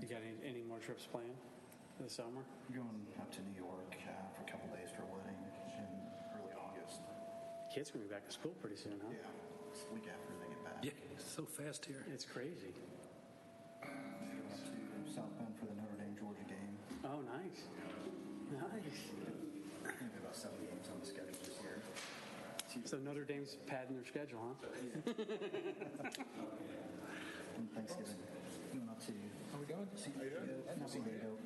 You got any more trips planned this summer? Going up to New York for a couple days for a wedding in early August. Kids are going to be back to school pretty soon, huh? Yeah, it's the week after they get back. Yeah, it's so fast here. It's crazy. Going up to South Bend for the Notre Dame Georgia game. Oh, nice. Nice. I think there are about 7 games on the schedule this year. So Notre Dame's padding their schedule, huh? And Thanksgiving, going up to How we going? San Diego,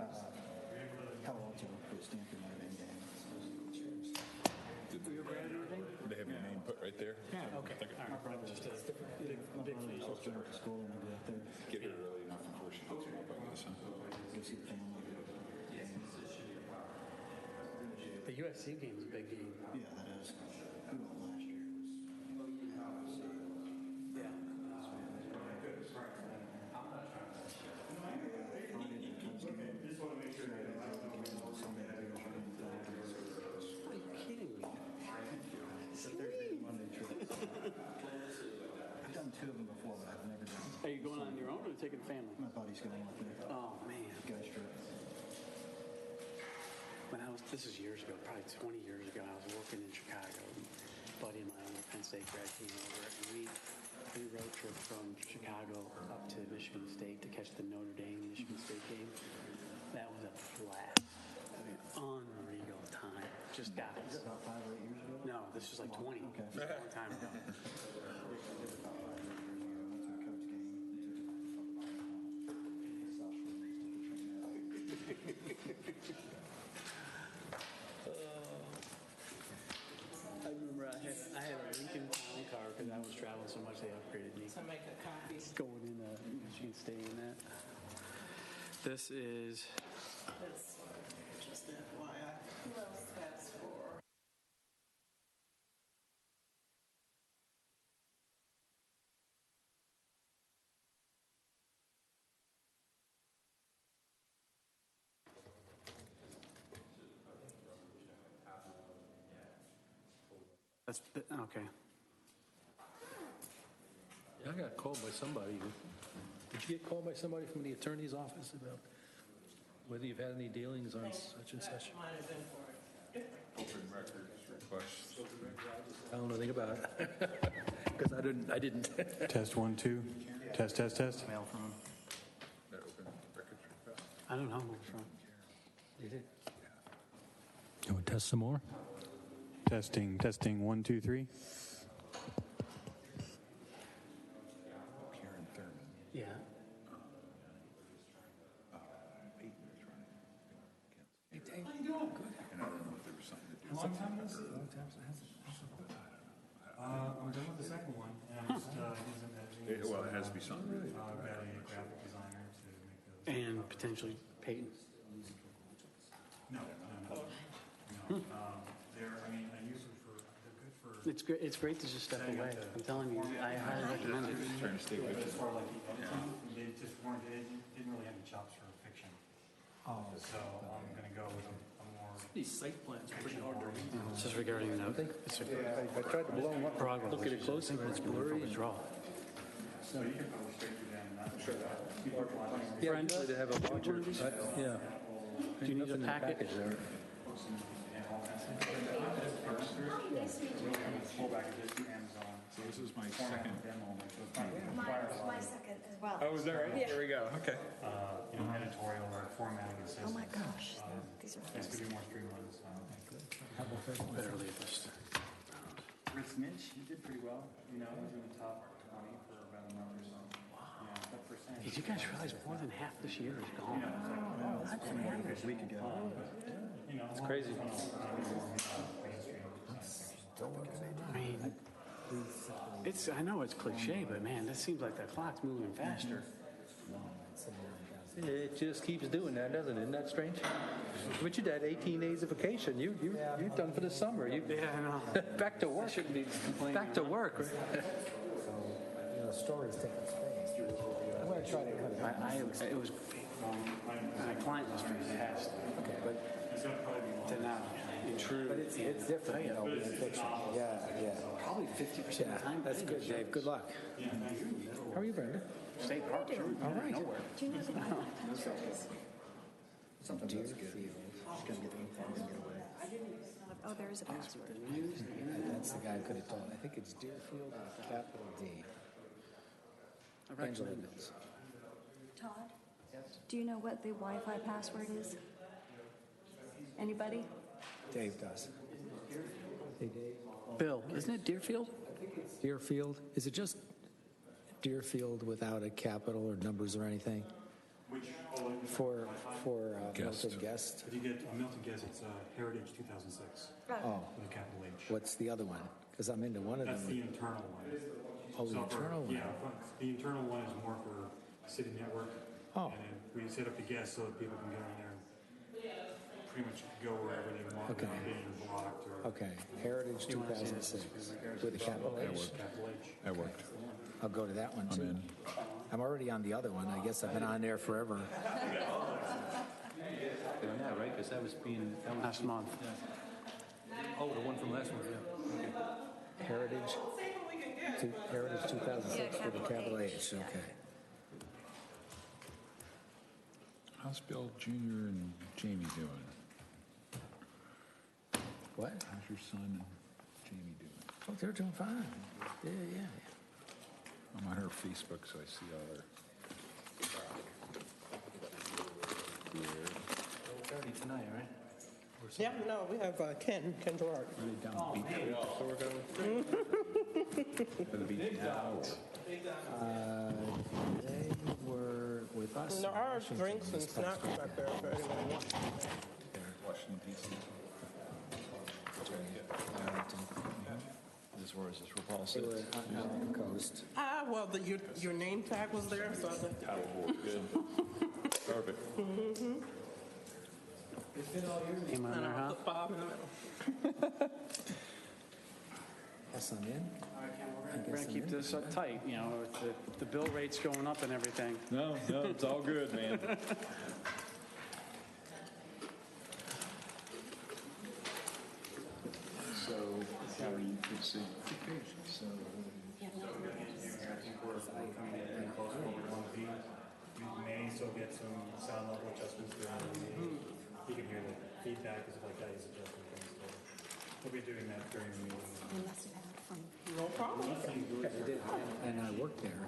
Palo Alto for the Stanford Notre Dame game. Were you ever at anything? They have your name put right there. Yeah, okay. All right. Just a big My sister went to school and I go out there, Get here early enough before she picks them up, I guess. Huh? go see the family. The USC game is a big game. Yeah, that is. We went last year. Yeah. Are you kidding me? It's a Thursday, Monday trip. I've done 2 of them before, but I've never done. Are you going on your own or taking family? My buddy's going with me. Oh, man. Guys trip. This is years ago, probably 20 years ago, I was working in Chicago. A buddy of mine, a Penn State grad, came over, and we road trip from Chicago up to Michigan State to catch the Notre Dame Michigan State game. That was a blast. I mean, unreal time. Just guys. Is it about 5 or 8 years ago? No, this was like 20. Okay. It was a long time ago. I remember I had a Lincoln Town car because I was traveling so much they upgraded me. To make a copy. Going in Michigan State in that. This is This one, just FYI. Who else has 4? okay. I got called by somebody. Did you get called by somebody from the attorney's office about whether you've had any dealings on such and such? Might have been for it. Open records request. I don't know anything about it because I didn't. Test 1, 2. Test. Mail from That open records request. I don't know who it's from. You did. You want to test some more? Testing. 1, 2, 3. Karen Thurman. Yeah. Peyton was running against. Hey, Dave. How you doing? Good. And I don't know if there was something to do with Long time it. no see. I'm done with the second one, and I'm just using that. Well, it has to be something really. I've got a graphic designer to make those. And potentially Peyton. No. They're, I mean, I use them for, they're good for. It's great. It's great to just step away. I'm telling you, I highly recommend it. Trying to stay with As it. far like the editing, they just weren't, they didn't really have the chops for fiction. Oh. So I'm gonna go with a more. These site plans are pretty hard to read. It's just regarding the it's a I tried to blow them up. progress. Look at it closer, and it's blurry. Withdraw. So you can probably straight through them, not sure. Yeah, usually they have a larger. Yeah. Do you need a packet? there. So this is my second. My second as well. Oh, is that right? There we go. Okay. Editorial or formatting assistance. Oh my gosh, these are It's gonna be more streamlined. Better leave this. Rich Minch, he did pretty well. You know, he was in the top 20 for about a month or so. Yeah, top percent. Did you guys realize more than half this year is gone? a week ago. It's crazy. I mean, I know it's cliche, but man, that seems like that clock's moving faster. It just keeps doing that, doesn't it? Isn't that strange? But you had 18 days of vacation. You're done for the summer. Yeah, I know. Back to work. Shouldn't be complaining. Back to work. Right? The story's taking space. I'm going to try to cut it. It was my client was fantastic, but to now intrude. But it's different, you know, being fiction. Yeah, yeah. Probably 50% of the time. That's good, Dave. Good luck. How are you, Brenda? State park, sure. All right. Do you know the password is? Sometimes that's good. Just gotta get the info and get away. Oh, there is a password. That's the guy I could have told. I think it's Deerfield with a capital D. Angela knows. Todd? Do you know what the Wi-Fi password is? Anybody? Dave does. Hey, Dave. Bill, isn't it Deerfield? Deerfield? Is it just Deerfield without a capital or numbers or anything? For Milton Guest? If you get a Milton Guest, it's Heritage 2006 Oh, with a capital H. what's the other one? Because I'm into one of That's the them. internal one. Oh, the internal one. Yeah, the internal one is more for city network. Oh. And then we set up the guest so that people can go in there and pretty much go wherever they want Okay. without being blocked or Okay, Heritage 2006 with a capital H. capital H. That worked. I'll go to that one I'm too. in. I'm already on the other one. I guess I've been on there forever. Yeah, right, because that was Last month. Oh, the one from last month, yeah. Heritage 2006 with a capital H. Okay. How's Bill Jr. and Jamie doing? What? How's your son and Jamie doing? Oh, they're doing fine. Yeah, yeah. I'm on her Facebook, so I see all her. 30 tonight, right? Yeah, no, we have Ken Gerard. Are they down the beach? So we're going. For the beach now. They were with us. There in are Washington drinks and this past snacks back there for anyone. Washington, D.C. This was this for Paul They were sits. out on the coast. Well, your name tag was there, so I was like, Good. Perfect. Came on and there, I'll huh? put Bob in the middle. Yes, I'm in. We're going to keep this up tight, you know, with the bill rates going up and everything. No, it's all good, man. So, how are you proceeding? So, You may still get some sound level adjustments throughout the meeting. You can hear the feedback and stuff like that. He's adjusting things. So we'll be doing that during the meeting. No problem. I did, and I worked there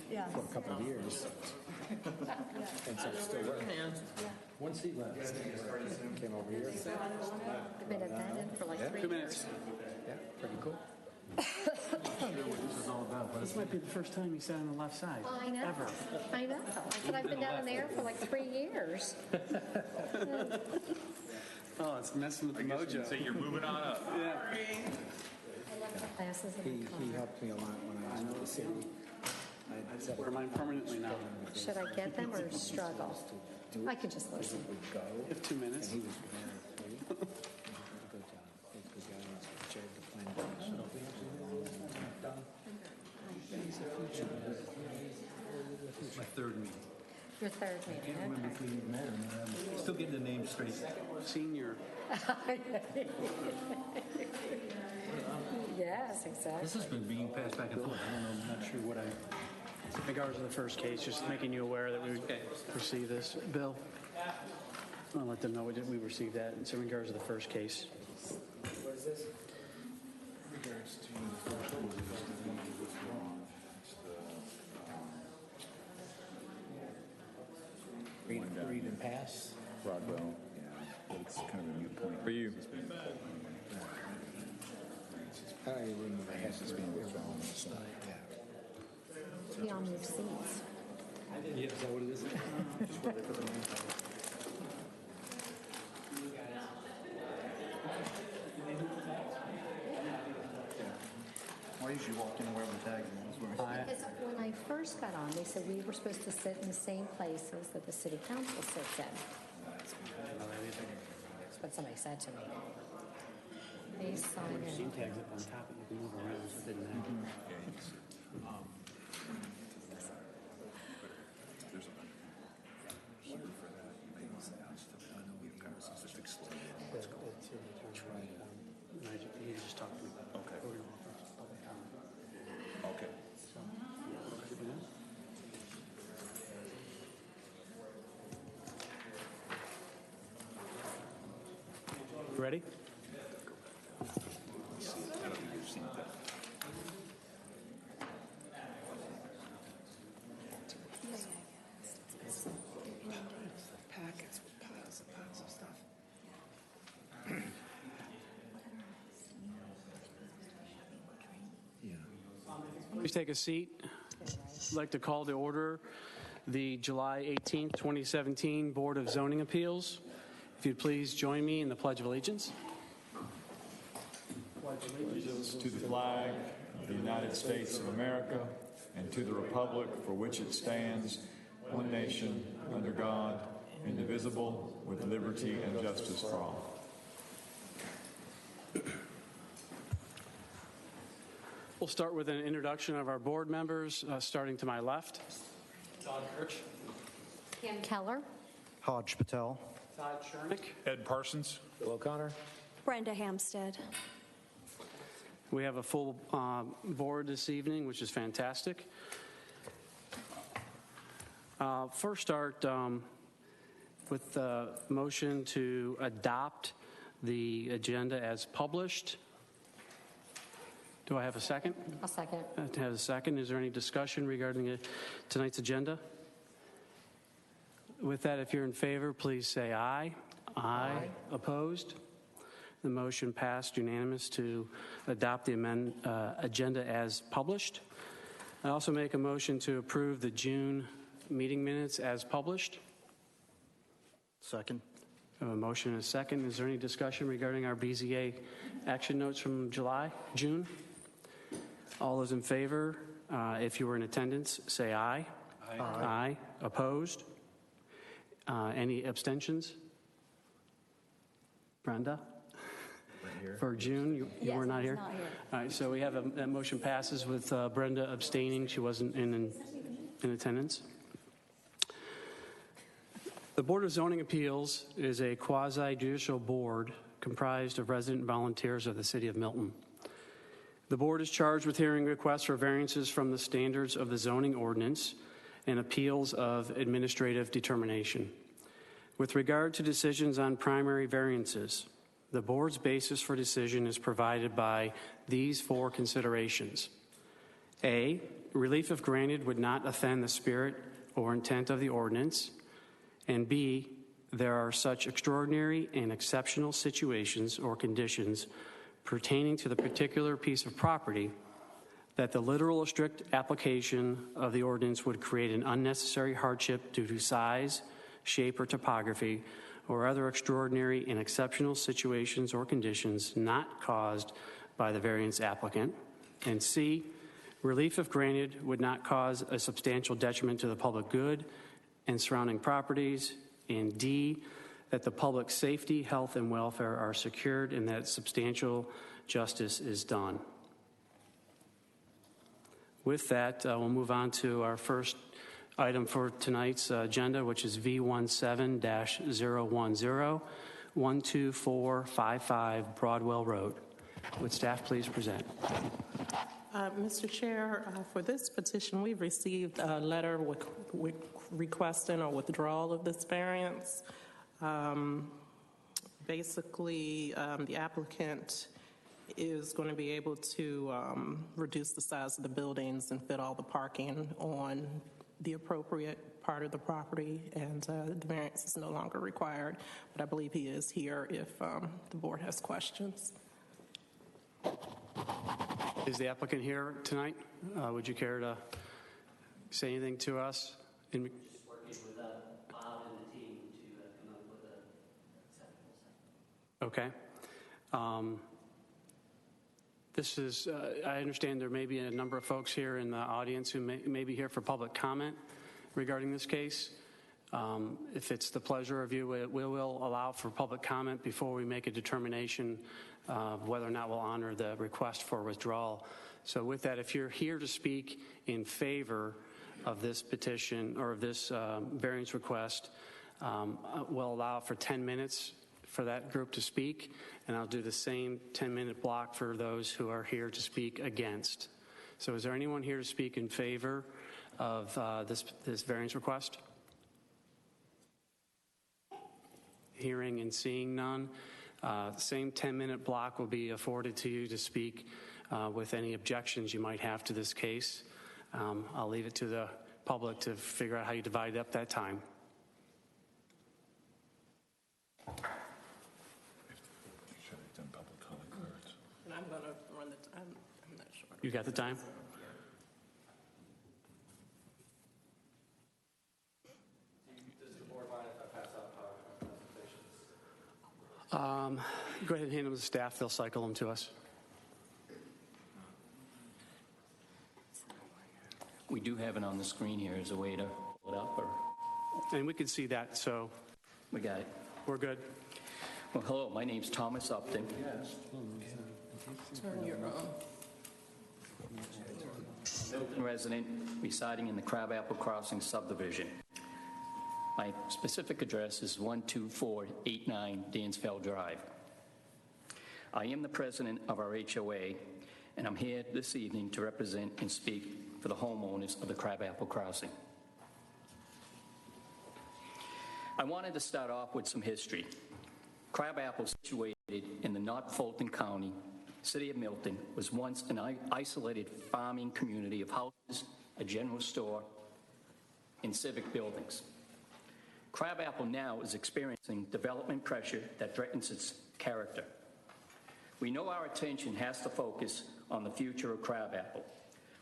Yeah. for a couple of years. And so I'm still working. Hands. One seat left. Came over here. I've been abandoned for like 3 2 minutes. Yeah, pretty cool. This might be the first time you sat on the left side. I know. Ever. I know. But I've been down there for like 3 years. Oh, it's messing with the mojo. so you're moving on up. Yeah. Classes in the He helped me a lot when I was in the city. I wear mine permanently now. Should I get them or struggle? I could just listen. Go. You have 2 minutes. He was very sweet. Good job. He's a good guy. He's chaired the planning commission. He's a future. My third meeting. Your third meeting, Remember if we met or not. I'm still getting the name straight. Senior. Yes, exactly. This has been being passed back and forth. I don't know, I'm not sure what I... In regards to the first case, just making you aware that we received this. Bill, I'll let them know we received that. It's in regards to the first case. What is this? Regards to the first one, is the withdrawn. It's the Read and pass. Broadwell. Yeah, but it's kind of a new point. For you. I don't even remember. I had It's being withdrawn. So. Yeah. We all move seats. Yeah, is that what it is? Why usually walk in and wear the tags? Because when I first got on, they said we were supposed to sit in the same places that the city council sits in. That's what somebody said to me. They sign Name in. tags up on top, but you can move around. So it didn't happen. There's a bunch of here for that. Maybe it's just explain what's going on. Ready? Packets with piles and piles of stuff. Please take a seat. I'd like to call to order the July 18th, 2017 Board of Zoning Appeals. If you'd please join me in the Pledge of Allegiance. To the flag of the United States of America and to the republic for which it stands, one nation, under God, indivisible, with liberty and justice for all. We'll start with an introduction of our board members, starting to my left. Todd Kirch. Kim Keller. Hodge Patel. Todd Shernick. Ed Parsons. Bill O'Connor. Brenda Hampstead. We have a full board this evening, which is fantastic. First start with the motion to adopt the agenda as published. Do I have a second? I'll second. Has a second. Is there any discussion regarding tonight's agenda? With that, if you're in favor, please say aye. Aye. Opposed? The motion passed unanimous to adopt the agenda as published. I also make a motion to approve the June meeting minutes as published. Second. I have a motion and a second. Is there any discussion regarding our BZA action notes from June? All those in favor, if you were in attendance, say aye. Aye. Aye. Opposed? Any abstentions? Brenda? For June, you Yes, were not he's here? not here. All right, so we have that motion passes with Brenda abstaining. She wasn't in attendance. The Board of Zoning Appeals is a quasi-judicial board comprised of resident volunteers of the City of Milton. The board is charged with hearing requests for variances from the standards of the zoning ordinance and appeals of administrative determination. With regard to decisions on primary variances, the board's basis for decision is provided by these four considerations. A, relief if granted would not offend the spirit or intent of the ordinance. And B, there are such extraordinary and exceptional situations or conditions pertaining to the particular piece of property that the literal or strict application of the ordinance would create an unnecessary hardship due to size, shape, or topography, or other extraordinary and exceptional situations or conditions not caused by the variance applicant. And C, relief if granted would not cause a substantial detriment to the public good and surrounding properties. And D, that the public safety, health, and welfare are secured and that substantial justice is done. With that, we'll move on to our first item for tonight's agenda, which is V17-010, 12455 Broadwell Road. Would staff please present? Mr. Chair, for this petition, we've received a letter with requesting a withdrawal of this variance. Basically, the applicant is going to be able to reduce the size of the buildings and fit all the parking on the appropriate part of the property, and the variance is no longer required. But I believe he is here if the board has questions. Is the applicant here tonight? Would you care to say anything to us? Just working with Bob and the team to come up with a acceptable site. Okay. This is, I understand there may be a number of folks here in the audience who may be here for public comment regarding this case. If it's the pleasure of you, we will allow for public comment before we make a determination of whether or not we'll honor the request for withdrawal. So with that, if you're here to speak in favor of this petition or of this variance request, we'll allow for 10 minutes for that group to speak, and I'll do the same 10-minute block for those who are here to speak against. So is there anyone here to speak in favor of this variance request? Hearing and seeing none, Same 10-minute block will be afforded to you to speak with any objections you might have to this case. I'll leave it to the public to figure out how you divide up that time. And I'm going to run the time. I'm not sure. You got the time? Does the board mind if I pass out presentations? Go ahead and hand them to the staff. They'll cycle them to us. We do have it on the screen here as a way to pull it up, or And we can see that, so we got it. we're good. Well, hello, my name's Thomas Upton. Turn your Milton resident residing in the Crabapple Crossing subdivision. My specific address is 12489 Dansville Drive. I am the president of our HOA, and I'm here this evening to represent and speak for the homeowners of the Crabapple Crossing. I wanted to start off with some history. Crabapple, situated in the North Fulton County, city of Milton, was once an isolated farming community of houses, a general store, and civic buildings. Crabapple now is experiencing development pressure that threatens its character. We know our attention has to focus on the future of Crabapple,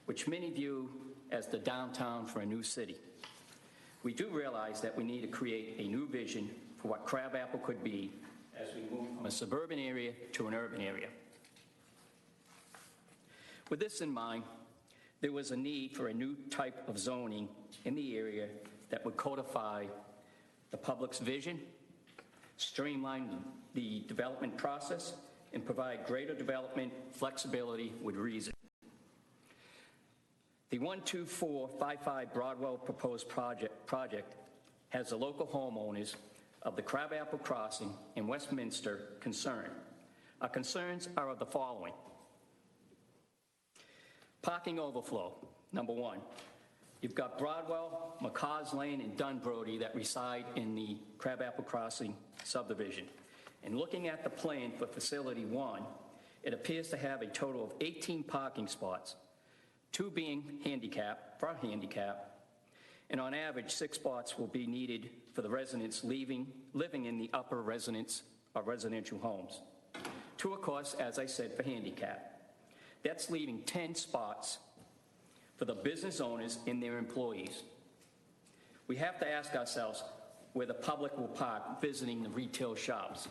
which many view as the downtown for a new city. We do realize that we need to create a new vision for what Crabapple could be as we move from a suburban area to an urban area. With this in mind, there was a need for a new type of zoning in the area that would codify the public's vision, streamline the development process, and provide greater development flexibility with reason. The 12455 Broadwell proposed project has the local homeowners of the Crabapple Crossing in Westminster concerned. Our concerns are of the following. Parking overflow, number one. You've got Broadwell, McCaws Lane, and Dunbrody that reside in the Crabapple Crossing subdivision. And looking at the plan for Facility 1, it appears to have a total of 18 parking spots, 2 being for handicap, and on average, 6 spots will be needed for the residents living in the upper residence of residential homes. 2, of course, as I said, for handicap. That's leaving 10 spots for the business owners and their employees. We have to ask ourselves where the public will park visiting the retail shops.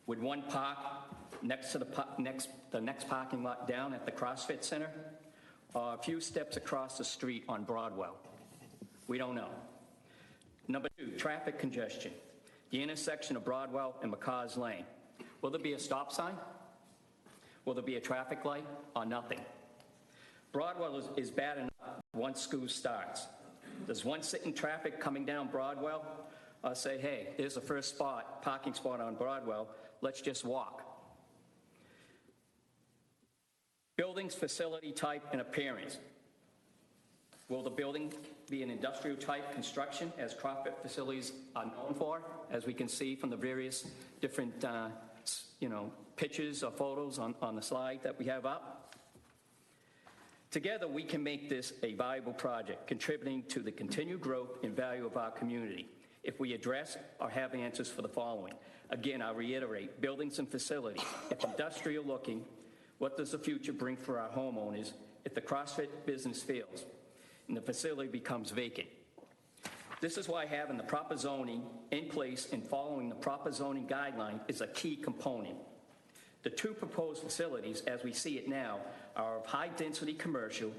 Would one park next to the next parking lot down at the CrossFit Center, or a few steps across the street on Broadwell? We don't know. Number 2, traffic congestion. The intersection of Broadwell and McCaws Lane. Will there be a stop sign? Will there be a traffic light, or nothing? Broadwell is bad enough once school starts. Does one sit in traffic coming down Broadwell or say, hey, there's the first parking spot on Broadwell, let's just walk? Buildings, facility type, and appearance. Will the building be an industrial type construction as CrossFit facilities are known for, as we can see from the various different pictures or photos on the slide that we have up? Together, we can make this a viable project, contributing to the continued growth and value of our community if we address or have answers for the following. Again, I reiterate, buildings and facilities. If industrial looking, what does the future bring for our homeowners if the CrossFit business fails and the facility becomes vacant? This is why having the proper zoning in place and following the proper zoning guideline is a key component. The 2 proposed facilities, as we see it now, are of high-density commercial,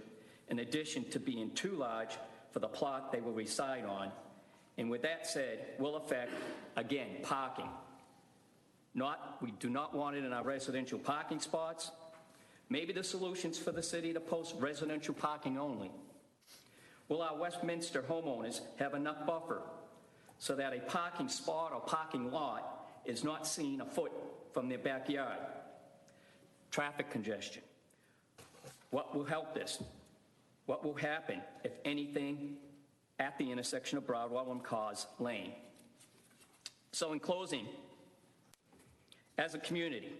in addition to being too large for the plot they will reside on. And with that said, will affect, again, parking. We do not want it in our residential parking spots. Maybe the solution's for the city to post residential parking only. Will our Westminster homeowners have enough buffer so that a parking spot or parking lot is not seen a foot from their backyard? Traffic congestion. What will help this? What will happen, if anything, at the intersection of Broadwell and McCaws Lane? So in closing, As a community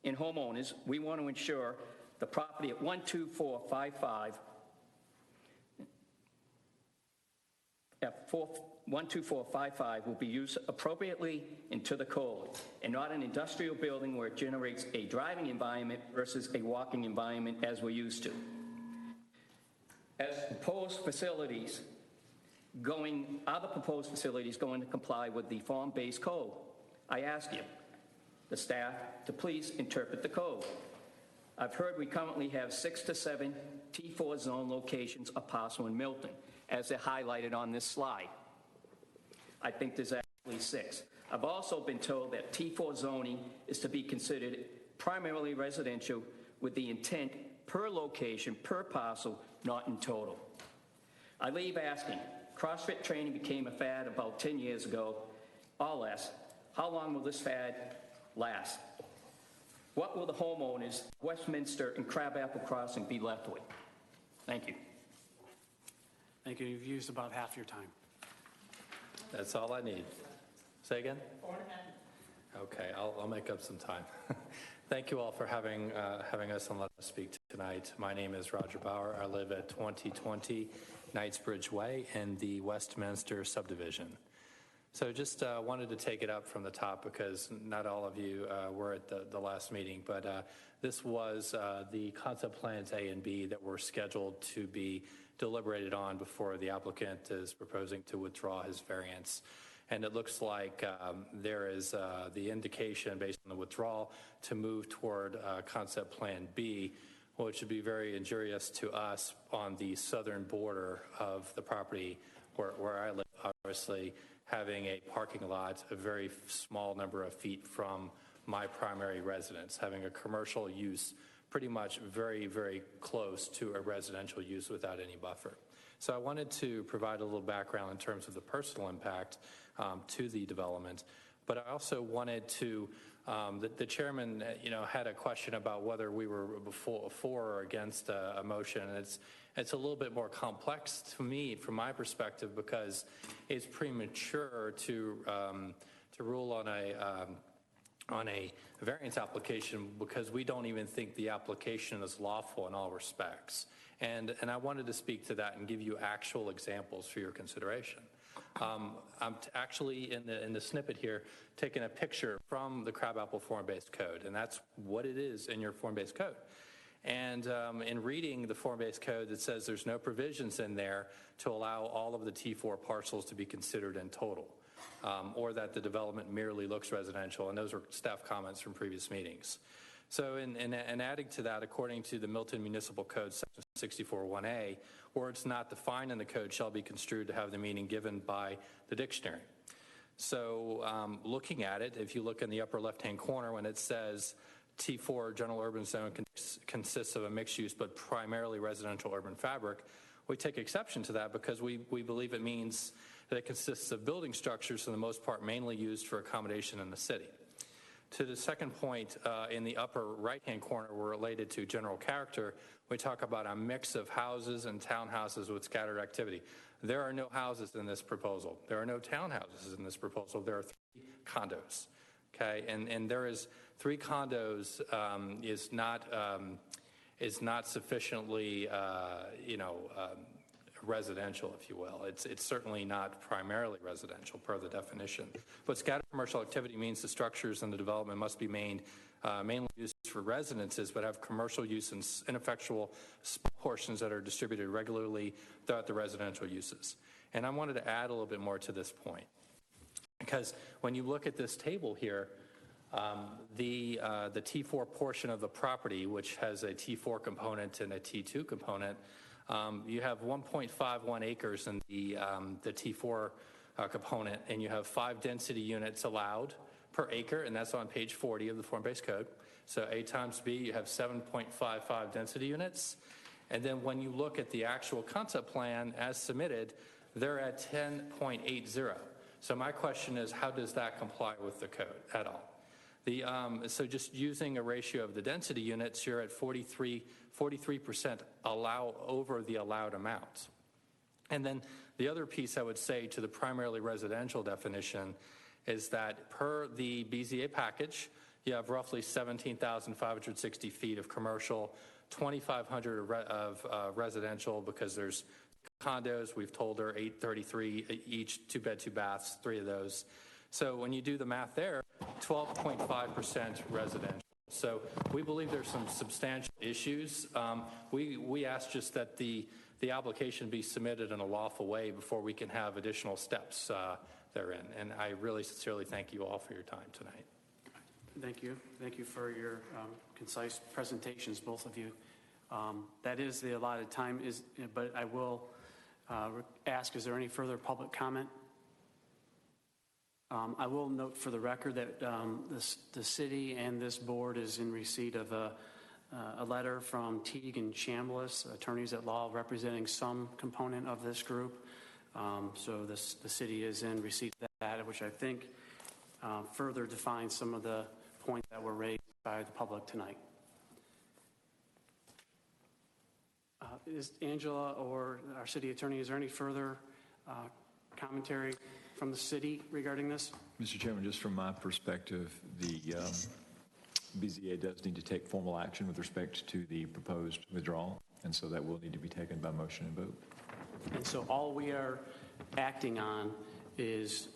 and homeowners, we want to ensure the property at 12455 12455 will be used appropriately and to the code, and not an industrial building where it generates a driving environment versus a walking environment as we're used to. As proposed facilities are the proposed facilities going to comply with the form-based code? I ask you, the staff, to please interpret the code. I've heard we currently have 6 to 7 T4 zone locations of parcel in Milton, as they're highlighted on this slide. I think there's actually 6. I've also been told that T4 zoning is to be considered primarily residential with the intent per location, per parcel, not in total. I leave asking, CrossFit training became a fad about 10 years ago, or less. How long will this fad last? What will the homeowners, Westminster and Crabapple Crossing, be left with? Thank you. Thank you. You've used about half your time. That's all I need. Say again? 4.5. Okay, I'll make up some time. Thank you all for having us and letting us speak tonight. My name is Roger Bauer. I live at 2020 Knightsbridge Way in the Westminster subdivision. So just wanted to take it up from the top because not all of you were at the last meeting, but this was the concept plans A and B that were scheduled to be deliberated on before the applicant is proposing to withdraw his variance. And it looks like there is the indication based on the withdrawal to move toward concept plan B, which would be very injurious to us on the southern border of the property where I live, obviously having a parking lot a very small number of feet from my primary residence, having a commercial use pretty much very, very close to a residential use without any buffer. So I wanted to provide a little background in terms of the personal impact to the development, but I also wanted to, the chairman, had a question about whether we were for or against a motion, and it's a little bit more complex to me from my perspective because it's premature to rule on a variance application because we don't even think the application is lawful in all respects. And I wanted to speak to that and give you actual examples for your consideration. I'm actually in the snippet here taking a picture from the Crabapple form-based code, and that's what it is in your form-based code. And in reading the form-based code, it says there's no provisions in there to allow all of the T4 parcels to be considered in total, or that the development merely looks residential, and those are staff comments from previous meetings. So in adding to that, according to the Milton Municipal Code, section 64(1)A, words not defined in the code shall be construed to have the meaning given by the dictionary. So looking at it, if you look in the upper left-hand corner when it says T4 general urban zone consists of a mixed use but primarily residential urban fabric, we take exception to that because we believe it means that it consists of building structures for the most part mainly used for accommodation in the city. To the second point, in the upper right-hand corner, related to general character, we talk about a mix of houses and townhouses with scattered activity. There are no houses in this proposal. There are no townhouses in this proposal. There are 3 condos, okay? And there is 3 condos is not sufficiently, residential, if you will. It's certainly not primarily residential per the definition. But scattered commercial activity means the structures in the development must be mainly used for residences, but have commercial use in ineffectual portions that are distributed regularly throughout the residential uses. And I wanted to add a little bit more to this point, because when you look at this table here, the T4 portion of the property, which has a T4 component and a T2 component, you have 1.51 acres in the T4 component, and you have 5 density units allowed per acre, and that's on page 40 of the form-based code. So A times B, you have 7.55 density units. And then when you look at the actual concept plan as submitted, they're at 10.80. So my question is, how does that comply with the code at all? So just using a ratio of the density units, you're at 43% allow over the allowed amount. And then the other piece I would say to the primarily residential definition is that per the BZA package, you have roughly 17,560 feet of commercial, 2,500 of residential, because there's condos. We've told her 833 each, 2-bed, 2 baths, 3 of those. So when you do the math there, 12.5% residential. So we believe there's some substantial issues. We ask just that the application be submitted in a lawful way before we can have additional steps therein. And I really sincerely thank you all for your time tonight. Thank you. Thank you for your concise presentations, both of you. That is the allotted time, but I will ask, is there any further public comment? I will note for the record that the city and this board is in receipt of a letter from Teague and Chambliss, attorneys at law representing some component of this group. So the city is in receipt of that, which I think further defines some of the points that were raised by the public tonight. Is Angela or our city attorney, is there any further commentary from the city regarding this? Mr. Chairman, just from my perspective, the BZA does need to take formal action with respect to the proposed withdrawal, and so that will need to be taken by motion and vote. And so all we are acting on is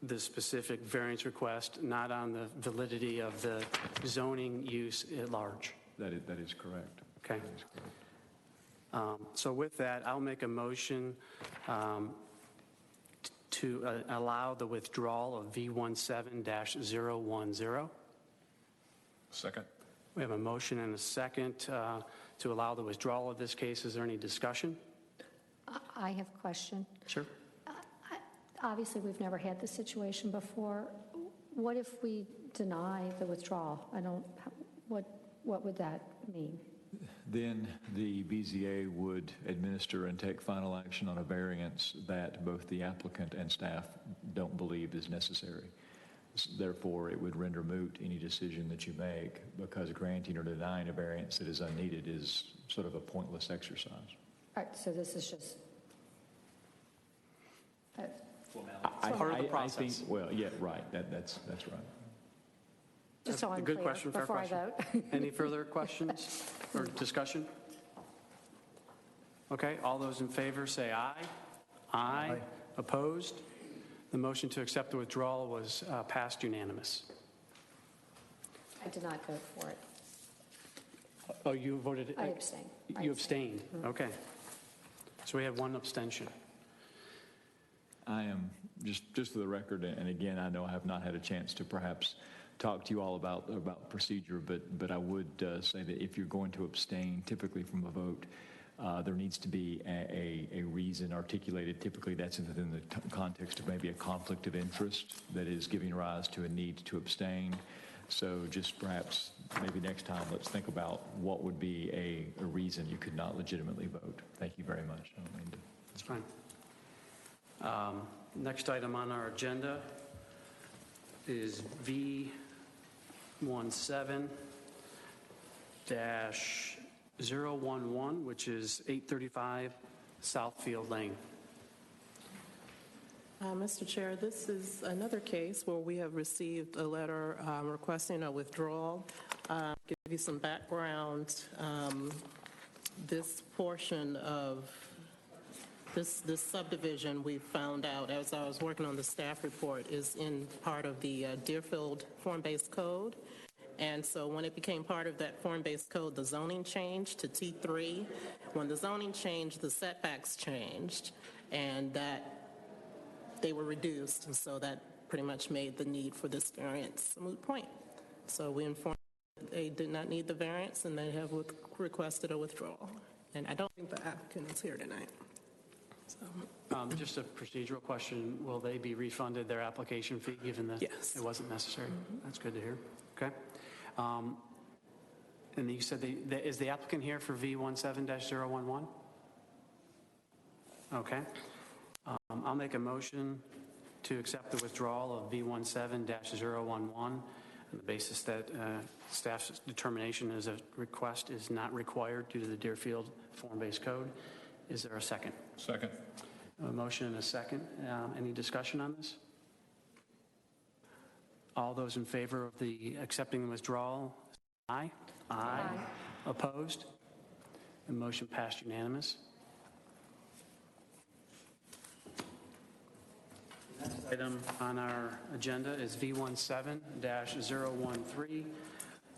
the specific variance request, not on the validity of the zoning use at large. That is correct. Okay. That is correct. So with that, I'll make a motion to allow the withdrawal of V17-010. Second. We have a motion and a second to allow the withdrawal of this case. Is there any discussion? I have a question. Sure. Obviously, we've never had this situation before. What if we deny the withdrawal? What would that mean? Then the BZA would administer and take final action on a variance that both the applicant and staff don't believe is necessary. Therefore, it would render moot any decision that you make, because granting or denying a variance that is unneeded is sort of a pointless exercise. All right, so this is just Part of the process. I think, well, yeah, right. That's right. just so I'm Good clear question, fair before question. I vote. Any further questions or discussion? Okay, all those in favor say aye. Aye. Opposed? The motion to accept the withdrawal was passed unanimous. I did not vote for it. Oh, you voted? I abstained. You abstained? Okay. So we have one abstention. I am, just for the record, and again, I know I have not had a chance to perhaps talk to you all about procedure, but I would say that if you're going to abstain typically from a vote, there needs to be a reason articulated. Typically that's within the context of maybe a conflict of interest that is giving rise to a need to abstain. So just perhaps maybe next time let's think about what would be a reason you could not legitimately vote. Thank you very much. I don't mean to. That's fine. Next item on our agenda is V17-011, which is 835 Southfield Lane. Mr. Chair, this is another case where we have received a letter requesting a withdrawal. Give you some background. This portion of this subdivision, we found out as I was working on the staff report, is in part of the Deerfield form-based code. And so when it became part of that form-based code, the zoning changed to T3. When the zoning changed, the setbacks changed, and that they were reduced. And so that pretty much made the need for this variance a moot point. So we informed they did not need the variance, and they have requested a withdrawal. And I don't think the applicant is here tonight. So. Just a procedural question. Will they be refunded their application fee given that Yes. it wasn't necessary? Mm-hmm. That's good to hear. Okay. And you said is the applicant here for V17-011? Okay. I'll make a motion to accept the withdrawal of V17-011 on the basis that staff's determination as a request is not required due to the Deerfield form-based code. Is there a second? Second. A motion and a second. Any discussion on this? All those in favor of the accepting the withdrawal, aye. Aye. Opposed? The motion passed unanimous. Next item on our agenda is V17-013,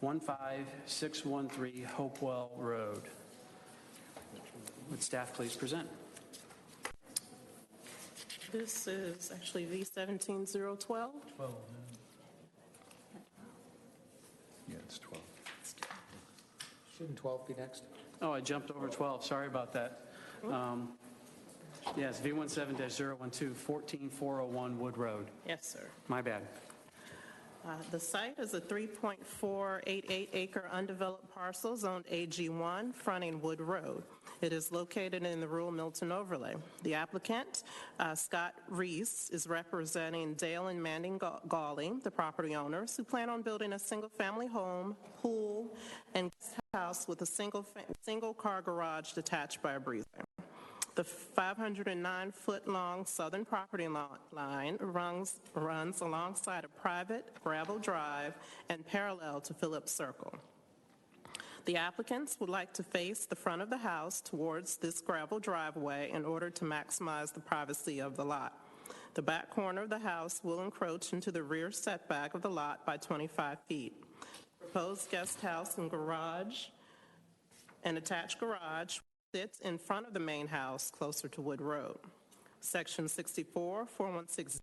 15613 Hopewell Road. Would staff please present? This is actually V17012. Yeah, it's 12. Shouldn't 12 be next? Oh, I jumped over 12. Sorry about that. Yes, V17-012, 14401 Wood Road. Yes, sir. My bad. The site is a 3.488-acre undeveloped parcel zoned AG1, fronting Wood Road. It is located in the rural Milton overlay. The applicant, Scott Reese, is representing Dale and Manning Gawley, the property owners, who plan on building a single-family home, pool, and guest house with a single-car garage detached by a breezer. The 509-foot-long southern property line runs alongside a private gravel drive and parallel to Phillips Circle. The applicants would like to face the front of the house towards this gravel driveway in order to maximize the privacy of the lot. The back corner of the house will encroach into the rear setback of the lot by 25 feet. Proposed guest house and garage, an attached garage, sits in front of the main house closer to Wood Road. Section 64-416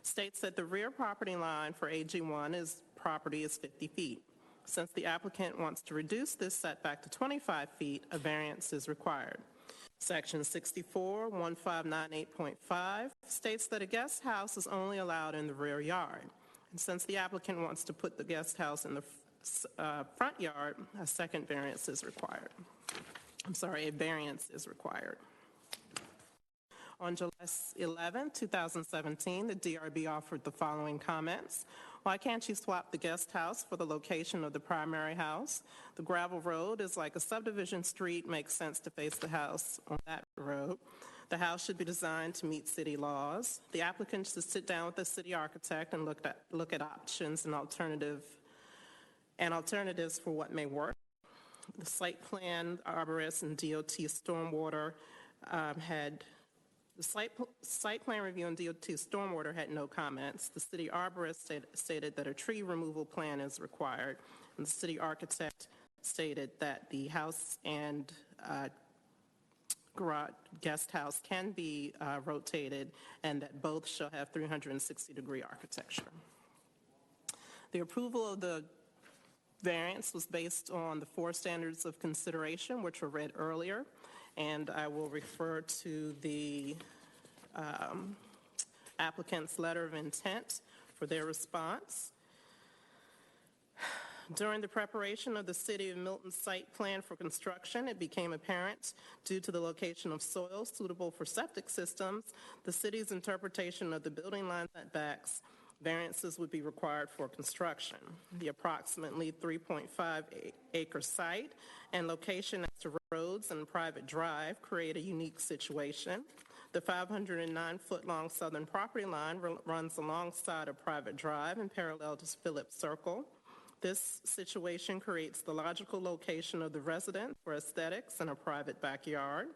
states that the rear property line for AG1 property is 50 feet. Since the applicant wants to reduce this setback to 25 feet, a variance is required. Section 64-1598.5 states that a guest house is only allowed in the rear yard. And since the applicant wants to put the guest house in the front yard, a second variance is required. A variance is required. On July 11, 2017, the DRB offered the following comments. Why can't you swap the guest house for the location of the primary house? The gravel road is like a subdivision street, makes sense to face the house on that road. The house should be designed to meet city laws. The applicant should sit down with the city architect and look at options and alternatives for what may work. The site plan, arborist, and DOT stormwater the site plan review and DOT stormwater had no comments. The city arborist stated that a tree removal plan is required, and the city architect stated that the house and garage guest house can be rotated, and that both shall have 360-degree architecture. The approval of the variance was based on the 4 standards of consideration, which were read earlier, and I will refer to the applicant's letter of intent for their response. During the preparation of the City of Milton site plan for construction, it became apparent, due to the location of soil suitable for septic systems, the city's interpretation of the building line setbacks, variances would be required for construction. The approximately 3.5-acre site and location next to roads and private drive create a unique situation. The 509-foot-long southern property line runs alongside a private drive and parallel to Phillips Circle. This situation creates the logical location of the residence for aesthetics and a private backyard.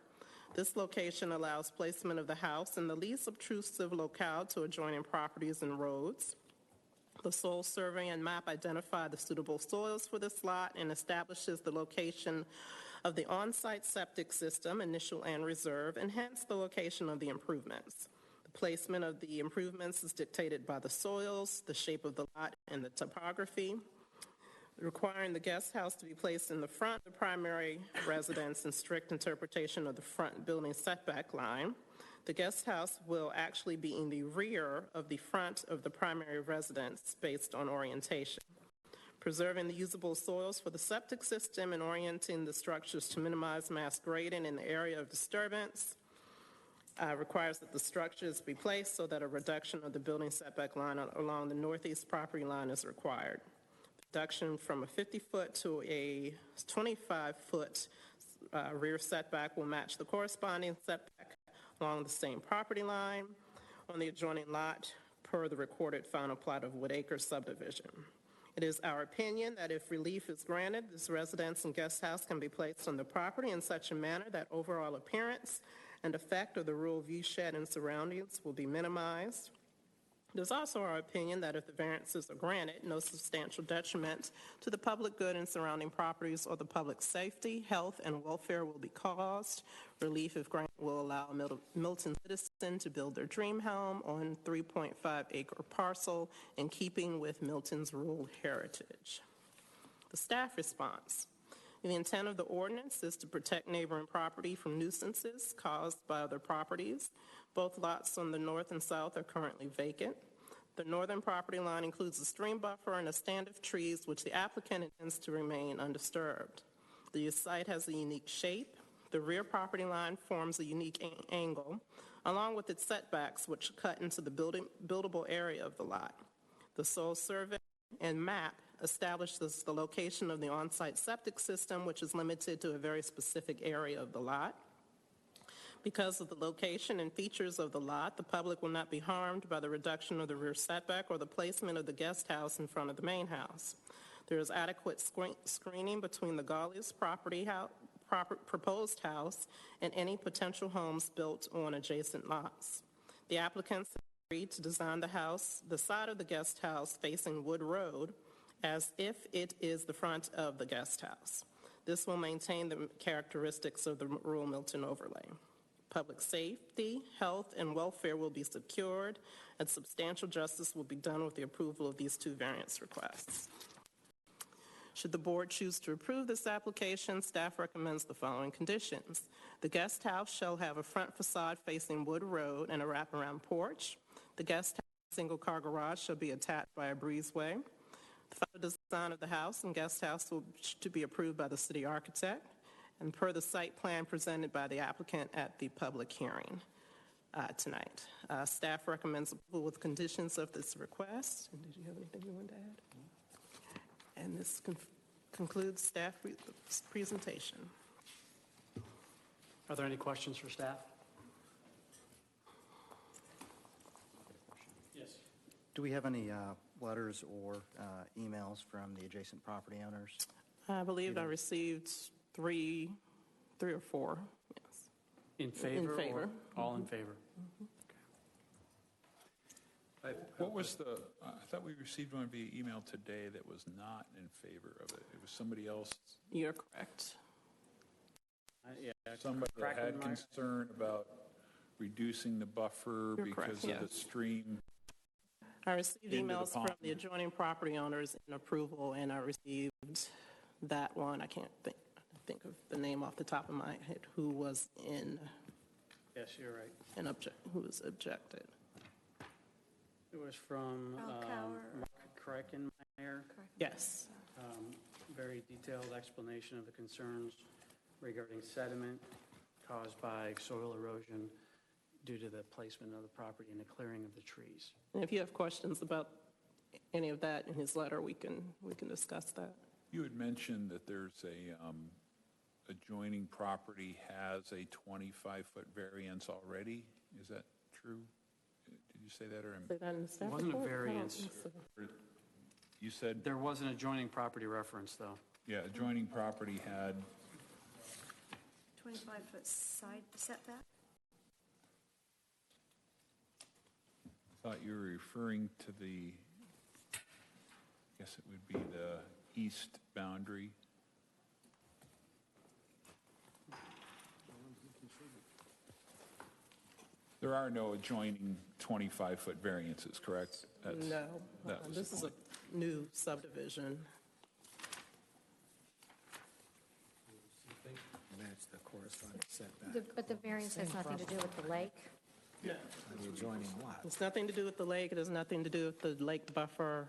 This location allows placement of the house in the least obtrusive locale to adjoining properties and roads. The soil survey and map identify the suitable soils for this lot and establishes the location of the on-site septic system, initial and reserve, and hence the location of the improvements. The placement of the improvements is dictated by the soils, the shape of the lot, and the topography. Requiring the guest house to be placed in the front of the primary residence in strict interpretation of the front building setback line. The guest house will actually be in the rear of the front of the primary residence based on orientation. Preserving the usable soils for the septic system and orienting the structures to minimize mass grading in the area of disturbance requires that the structures be placed so that a reduction of the building setback line along the northeast property line is required. Reduction from a 50-foot to a 25-foot rear setback will match the corresponding setback along the same property line. On the adjoining lot, per the recorded final plat of Woodacre subdivision. It is our opinion that if relief is granted, this residence and guest house can be placed on the property in such a manner that overall appearance and effect of the rural view shed and surroundings will be minimized. It is also our opinion that if the variances are granted, no substantial detriment to the public good and surrounding properties or the public safety, health, and welfare will be caused. Relief, if granted, will allow a Milton citizen to build their dream home on 3.5-acre parcel in keeping with Milton's rural heritage. The staff response. The intent of the ordinance is to protect neighboring property from nuisances caused by other properties. Both lots on the north and south are currently vacant. The northern property line includes a stream buffer and a stand of trees, which the applicant intends to remain undisturbed. The site has a unique shape. The rear property line forms a unique angle, along with its setbacks, which cut into the buildable area of the lot. The soil survey and map establishes the location of the on-site septic system, which is limited to a very specific area of the lot. Because of the location and features of the lot, the public will not be harmed by the reduction of the rear setback or the placement of the guest house in front of the main house. There is adequate screening between the Gawley's proposed house and any potential homes built on adjacent lots. The applicants agreed to design the house, the side of the guest house facing Wood Road, as if it is the front of the guest house. This will maintain the characteristics of the rural Milton overlay. Public safety, health, and welfare will be secured, and substantial justice will be done with the approval of these two variance requests. Should the board choose to approve this application, staff recommends the following conditions. The guest house shall have a front facade facing Wood Road and a wraparound porch. The guest house single-car garage shall be attached by a breezeway. The final design of the house and guest house to be approved by the city architect and per the site plan presented by the applicant at the public hearing tonight. Staff recommends approval with conditions of this request. And did you have anything you wanted to add? And this concludes staff presentation. Are there any questions for staff? Yes. Do we have any letters or emails from the adjacent property owners? I believe I received three or four, yes. In favor? In favor. Or all in favor? What was the, I thought we received one via email today that was not in favor of it. It was somebody else, You're correct. Yeah. somebody that had concern about reducing the buffer You're because correct, of yeah. the stream. I received Into the emails from pond. the adjoining property owners in approval, and I received that one. I can't think of the name off the top of my head who was Yes, you're right. who was objected. It was from Mark Kreckenmeyer. Yes. Very detailed explanation of the concerns regarding sediment caused by soil erosion due to the placement of the property and the clearing of the trees. And if you have questions about any of that in his letter, we can discuss that. You had mentioned that there's a adjoining property has a 25-foot variance already. Is that true? Did you say that or? Say that in the staff It wasn't a report? I don't variance. think so. You said, There was an adjoining property reference, though. yeah, adjoining property had, 25-foot side setback? thought you were referring to the, I guess it would be the east boundary. There are no adjoining 25-foot variances, correct? No. that was This the is a new subdivision. Match the corresponding setback But the variance has nothing to do with the lake? on the adjoining lot. It's nothing to do with the lake. It has nothing to do with the lake buffer.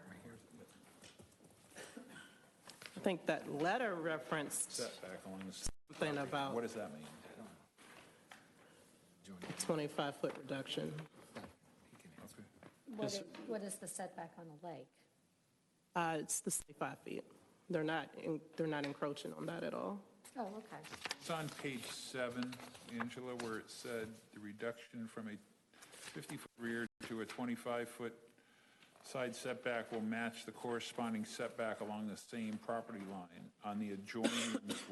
I think that letter referenced Setback along the, something about what does that mean? a 25-foot reduction. Okay. What is the setback on the lake? It's the 65 feet. They're not encroaching on that at all. Oh, okay. It's on page 7, Angela, where it said the reduction from a 50-foot rear to a 25-foot Side setback will match the corresponding setback along the same property line on the adjoining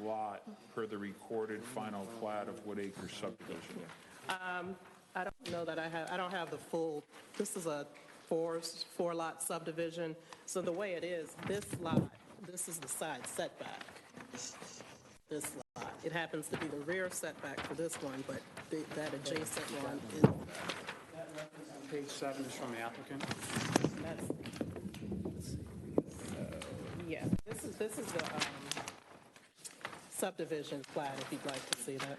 lot per the recorded final plat of Woodacre subdivision. I don't know that I don't have the full, this is a four-lot subdivision. So the way it is, this lot, this is the side setback. This lot. It happens to be the rear setback for this one, but that adjacent one is, That reference on page 7 is from the applicant. yeah, this is the subdivision plat, if you'd like to see that,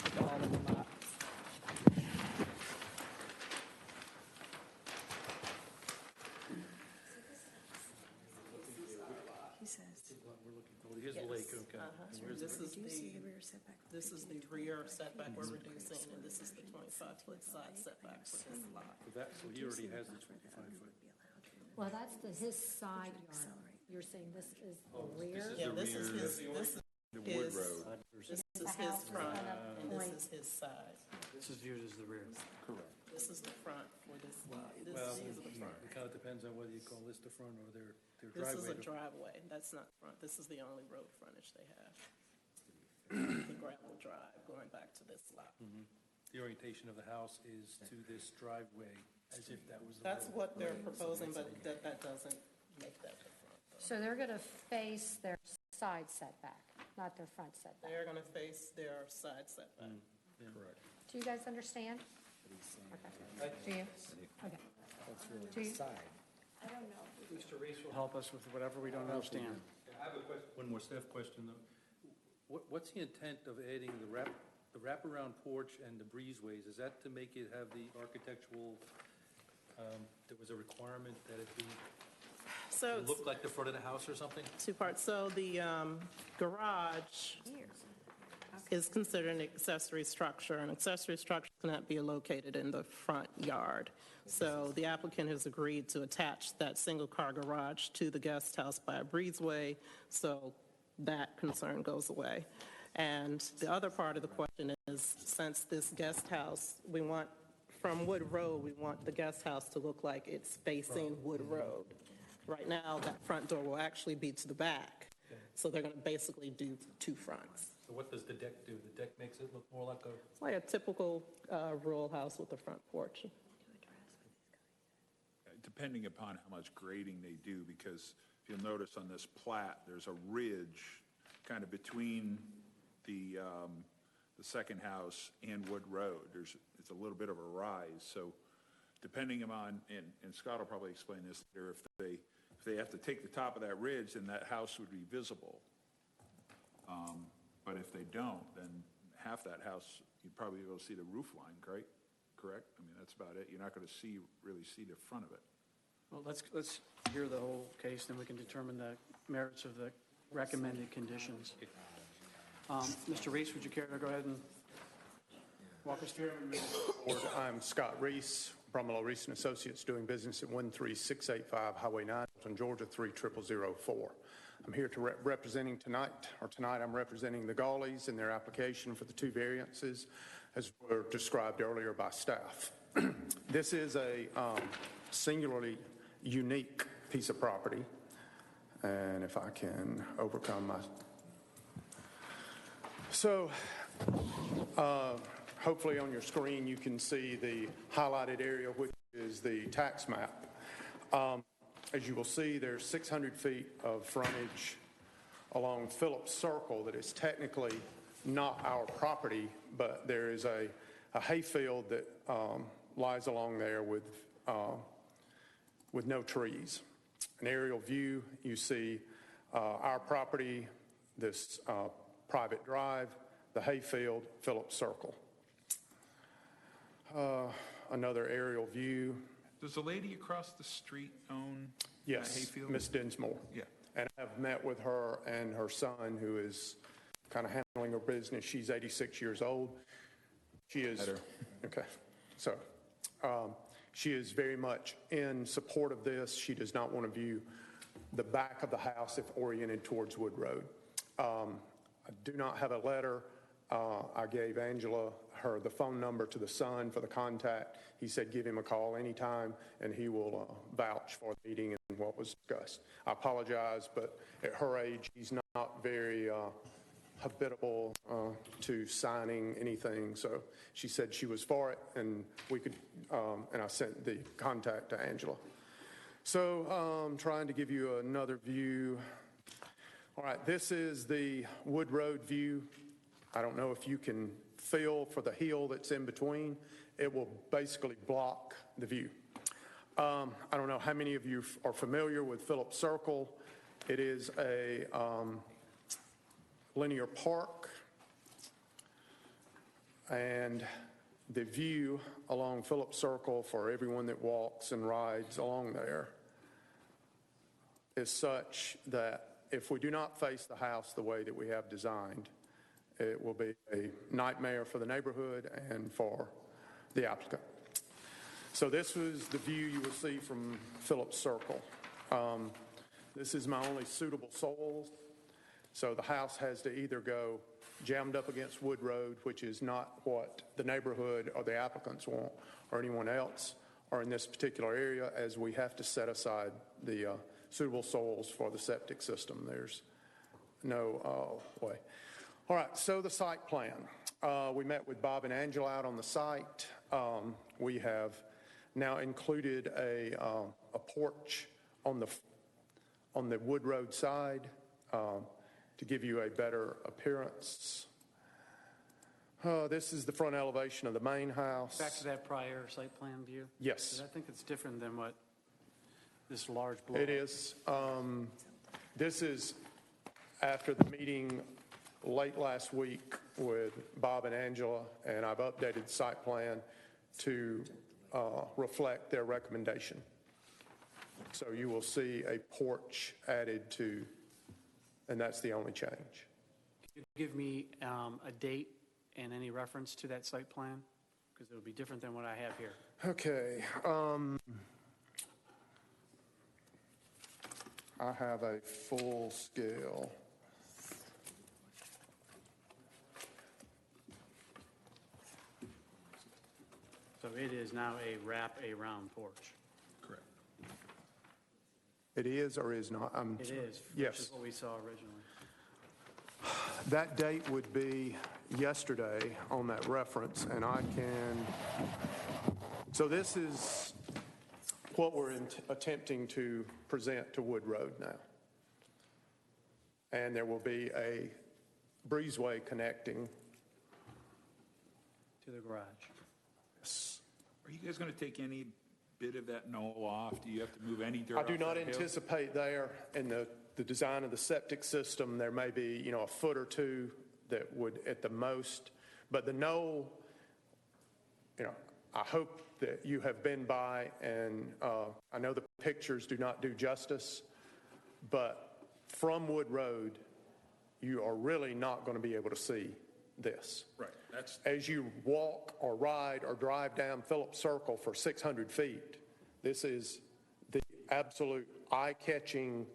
with all of the lots. He says, Here's the lake, okay. This is the rear setback we're reducing, and this is the 25-foot side setback for this lot. So he already has the 25-foot. Well, that's his side yard. You're saying this is the rear? Yeah, this is his, The Wood Road. this is his front, and this is his side. This is viewed as the rear. Correct. This is the front for this lot. This is the front. It kind of depends on whether you call this the front or their This is driveway. a driveway. That's not front. This is the only road frontage they have. The gravel drive going back to this lot. The orientation of the house is to this driveway, as if that was the That's road. what they're proposing, but that doesn't make that the front, though. So they're going to face their side setback, not their front setback. They're going to face their side setback. Correct. Do you guys understand? Okay. Do you? Okay. Do you? Mr. Reese will help us with whatever we don't understand. I have a question, one more staff question, though. What's the intent of adding the wraparound porch and the breezeways? Is that to make it have the architectural, there was a requirement that it be, So it's look like the front of the house or something? two parts. So the garage is considered an accessory structure. An accessory structure cannot be located in the front yard. So the applicant has agreed to attach that single-car garage to the guest house by a breezeway, so that concern goes away. And the other part of the question is, since this guest house, we want, from Wood Road, we want the guest house to look like it's facing Wood Road. Right now, that front door will actually be to the back, so they're going to basically do two fronts. So what does the deck do? The deck makes it look more like a, It's like a typical rural house with a front porch. Depending upon how much grading they do, because if you'll notice on this plat, there's a ridge kind of between the second house and Wood Road. It's a little bit of a rise, so depending upon, and Scott will probably explain this later, if they have to take the top of that ridge, then that house would be visible. But if they don't, then half that house, you'd probably be able to see the roof line, right? Correct? I mean, that's about it. You're not going to really see the front of it. Well, let's hear the whole case, then we can determine the merits of the recommended conditions. Mr. Reese, would you care to go ahead and walk us through? I'm Scott Reese, Brumlow Reese and Associates, doing business at 13685 Highway 9, in Georgia 30004. I'm here to representing tonight I'm representing the Gawleys in their application for the two variances, as were described earlier by staff. This is a singularly unique piece of property, and if I can overcome my... So, hopefully on your screen you can see the highlighted area, which is the tax map. As you will see, there's 600 feet of frontage along Phillips Circle that is technically not our property, but there is a hayfield that lies along there with no trees. An aerial view, you see our property, this private drive, the hayfield, Phillips Circle. Another aerial view. Does the lady across the street own Yes, that hayfield? Miss Dinsmore. Yeah. And I've met with her and her son, who is kind of handling her business. She's 86 years old. She is... Better. Okay. So she is very much in support of this. She does not want to view the back of the house if oriented towards Wood Road. I do not have a letter I gave Angela the phone number to the son for the contact. He said give him a call anytime, and he will vouch for the meeting and what was discussed. I apologize, but at her age, he's not very habitual to signing anything. So she said she was for it, and we could, and I sent the contact to Angela. So I'm trying to give you another view. All right, this is the Wood Road view. I don't know if you can feel for the hill that's in between. It will basically block the view. I don't know how many of you are familiar with Phillips Circle. It is a linear park, and the view along Phillips Circle for everyone that walks and rides along there is such that if we do not face the house the way that we have designed, it will be a nightmare for the neighborhood and for the applicant. So this was the view you will see from Phillips Circle. This is my only suitable soil. So the house has to either go jammed up against Wood Road, which is not what the neighborhood or the applicants want, or anyone else, or in this particular area, as we have to set aside the suitable soils for the septic system. There's no way. All right, so the site plan. We met with Bob and Angela out on the site. We have now included a porch on the Wood Road side to give you a better appearance. This is the front elevation of the main house. Back to that prior site plan view? Yes. 'Cause I think it's different than what this large block. It is. This is after the meeting late last week with Bob and Angela, and I've updated the site plan to reflect their recommendation. So you will see a porch added to, and that's the only change. Could you give me a date and any reference to that site plan? Because it would be different than what I have here. Okay. I have a full scale. So it is now a wrap-around porch. Correct. It is or is not? It is, yes. which is what we saw originally. That date would be yesterday on that reference, and I can, so this is what we're attempting to present to Wood Road now. And there will be a breezeway connecting to the garage. Yes. Are you guys going to take any bit of that knoll off? Do you have to move any dirt I do off not that hill? anticipate there in the design of the septic system, there may be, a foot or two that would at the most, but the knoll, I hope that you have been by, and I know the pictures do not do justice, but from Wood Road, you are really not going to be able to see this. Right. As you walk or ride or drive down Phillips Circle for 600 feet, this is the absolute eye-catching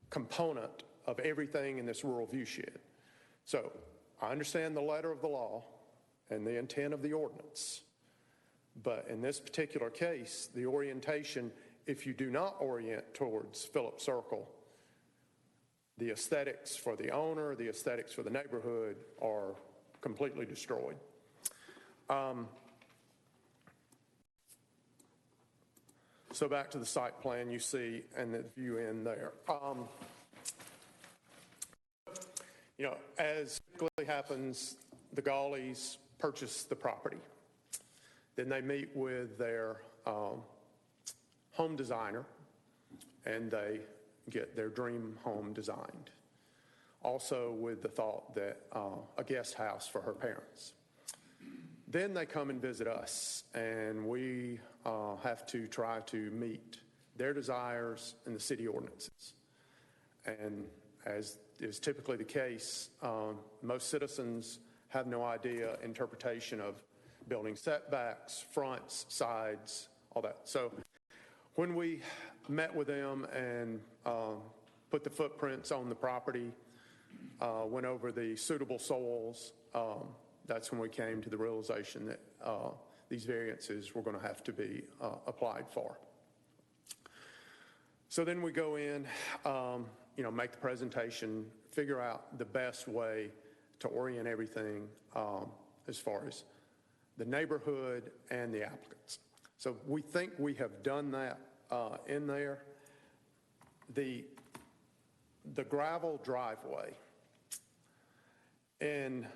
component of everything in this rural viewshed. So I understand the letter of the law and the intent of the ordinance, but in this particular case, the orientation, if you do not orient towards Phillips Circle, the aesthetics for the owner, the aesthetics for the neighborhood are completely destroyed. So back to the site plan you see and the view in there. As typically happens, the Gaulleys purchase the property. Then they meet with their home designer and they get their dream home designed. Also with the thought that a guest house for her parents. Then they come and visit us, and we have to try to meet their desires and the city ordinances. And as is typically the case, most citizens have no idea interpretation of building setbacks, fronts, sides, all that. So when we met with them and put the footprints on the property, went over the suitable soils, that's when we came to the realization that these variances were going to have to be applied for. So then we go in, make the presentation, figure out the best way to orient everything as far as the neighborhood and the applicants. So we think we have done that in there. The gravel driveway, in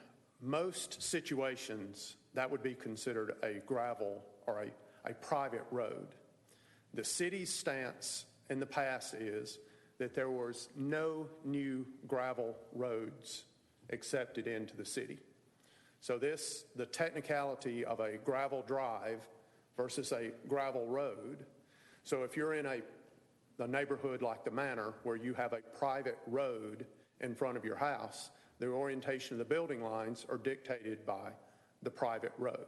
most situations, that would be considered a gravel or a private road. The city's stance in the past is that there was no new gravel roads accepted into the city. So the technicality of a gravel drive versus a gravel road. So if you're in a neighborhood like the Manor where you have a private road in front of your house, the orientation of the building lines are dictated by the private road.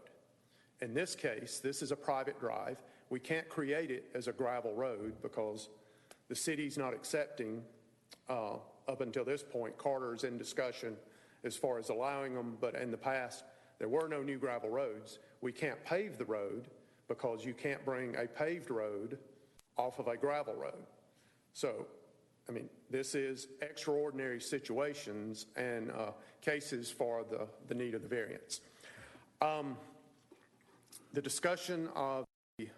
In this case, this is a private drive. We can't create it as a gravel road because the city's not accepting, up until this point, Carter's in discussion as far as allowing them, but in the past, there were no new gravel roads. We can't pave the road because you can't bring a paved road off of a gravel road. So, this is extraordinary situations and cases for the need of the variance. The discussion of the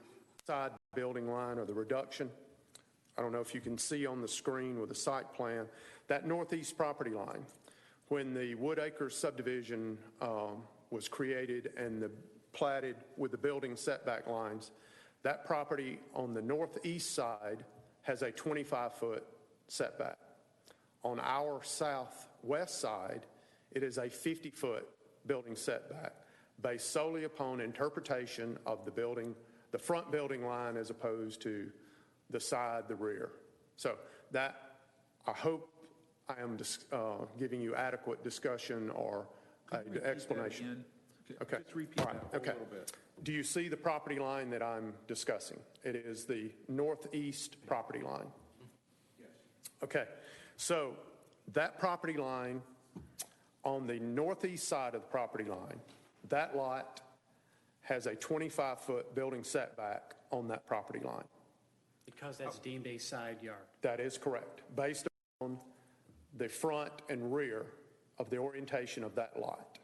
side building line or the reduction, I don't know if you can see on the screen with the site plan, that northeast property line, when the Wood Acres subdivision was created and platted with the building setback lines, that property on the northeast side has a 25-foot setback. On our southwest side, it is a 50-foot building setback based solely upon interpretation of the front building line as opposed to the side, the rear. So that, I hope I am giving you adequate discussion or explanation. Okay. Just repeat that a little bit. Do you see the property line that I'm discussing? It is the northeast property line. Yes. Okay. So that property line on the northeast side of the property line, that lot has a 25-foot building setback on that property line. Because that's deemed a side yard. That is correct, based on the front and rear of the orientation of that lot.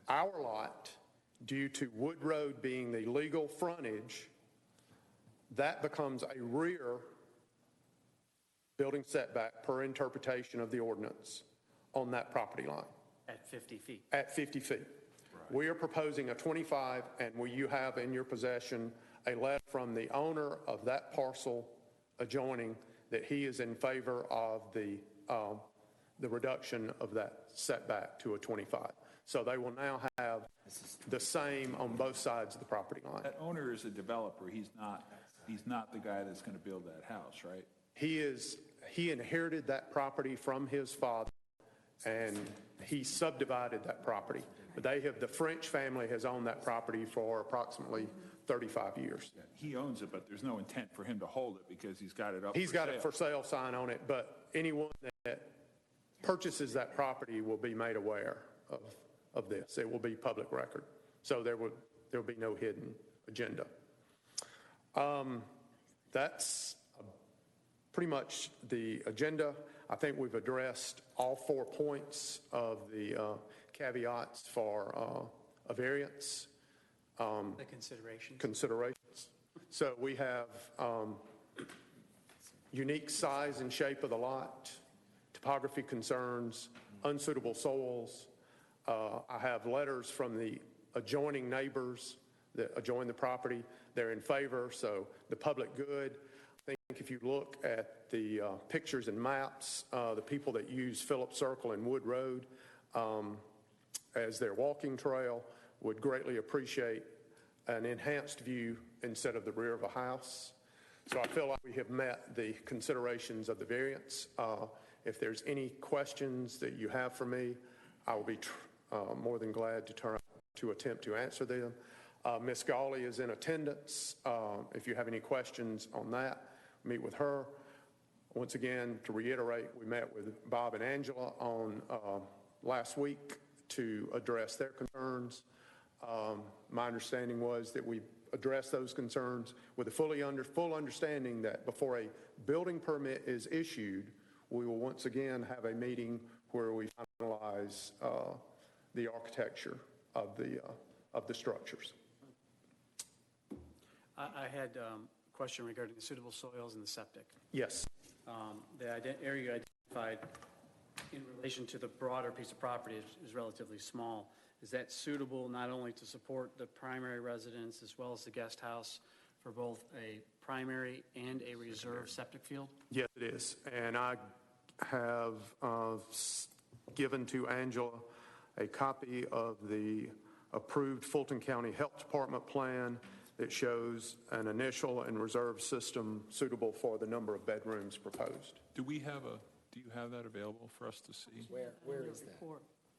Our lot, due to Wood Road being the legal frontage, that becomes a rear building setback per interpretation of the ordinance on that property line. At 50 feet. At 50 feet. Right. We are proposing a 25, and you have in your possession a letter from the owner of that parcel adjoining that he is in favor of the reduction of that setback to a 25. So they will now have the same on both sides of the property line. That owner is a developer. He's not the guy that's going to build that house, right? He inherited that property from his father, and he subdivided that property. But the French family has owned that property for approximately 35 years. Yeah, he owns it, but there's no intent for him to hold it because he's got it up He's for got sale. a for sale sign on it, but anyone that purchases that property will be made aware of this. It will be public record. So there will be no hidden agenda. That's pretty much the agenda. I think we've addressed all 4 points of the caveats for a variance. The Considerations. So we have unique size and shape of the lot, topography concerns, unsuitable soils. I have letters from the adjoining neighbors that adjoin the property. They're in favor, so the public good. I think if you look at the pictures and maps, the people that use Phillips Circle and Wood Road as their walking trail would greatly appreciate an enhanced view instead of the rear of a house. So I feel like we have met the considerations of the variance. If there's any questions that you have for me, I will be more than glad to attempt to answer them. Ms. Gawley is in attendance. If you have any questions on that, meet with her. Once again, to reiterate, we met with Bob and Angela on last week to address their concerns. My understanding was that we addressed those concerns with a full understanding that before a building permit is issued, we will once again have a meeting where we finalize the architecture of the structures. I had a question regarding the suitable soils and the septic. Yes. The area you identified in relation to the broader piece of property is relatively small. Is that suitable not only to support the primary residence as well as the guest house for both a primary and a reserve septic field? Yes, it is. And I have given to Angela a copy of the approved Fulton County Health Department plan that shows an initial and reserve system suitable for the number of bedrooms proposed. Do you have that available for us to see? Where is that?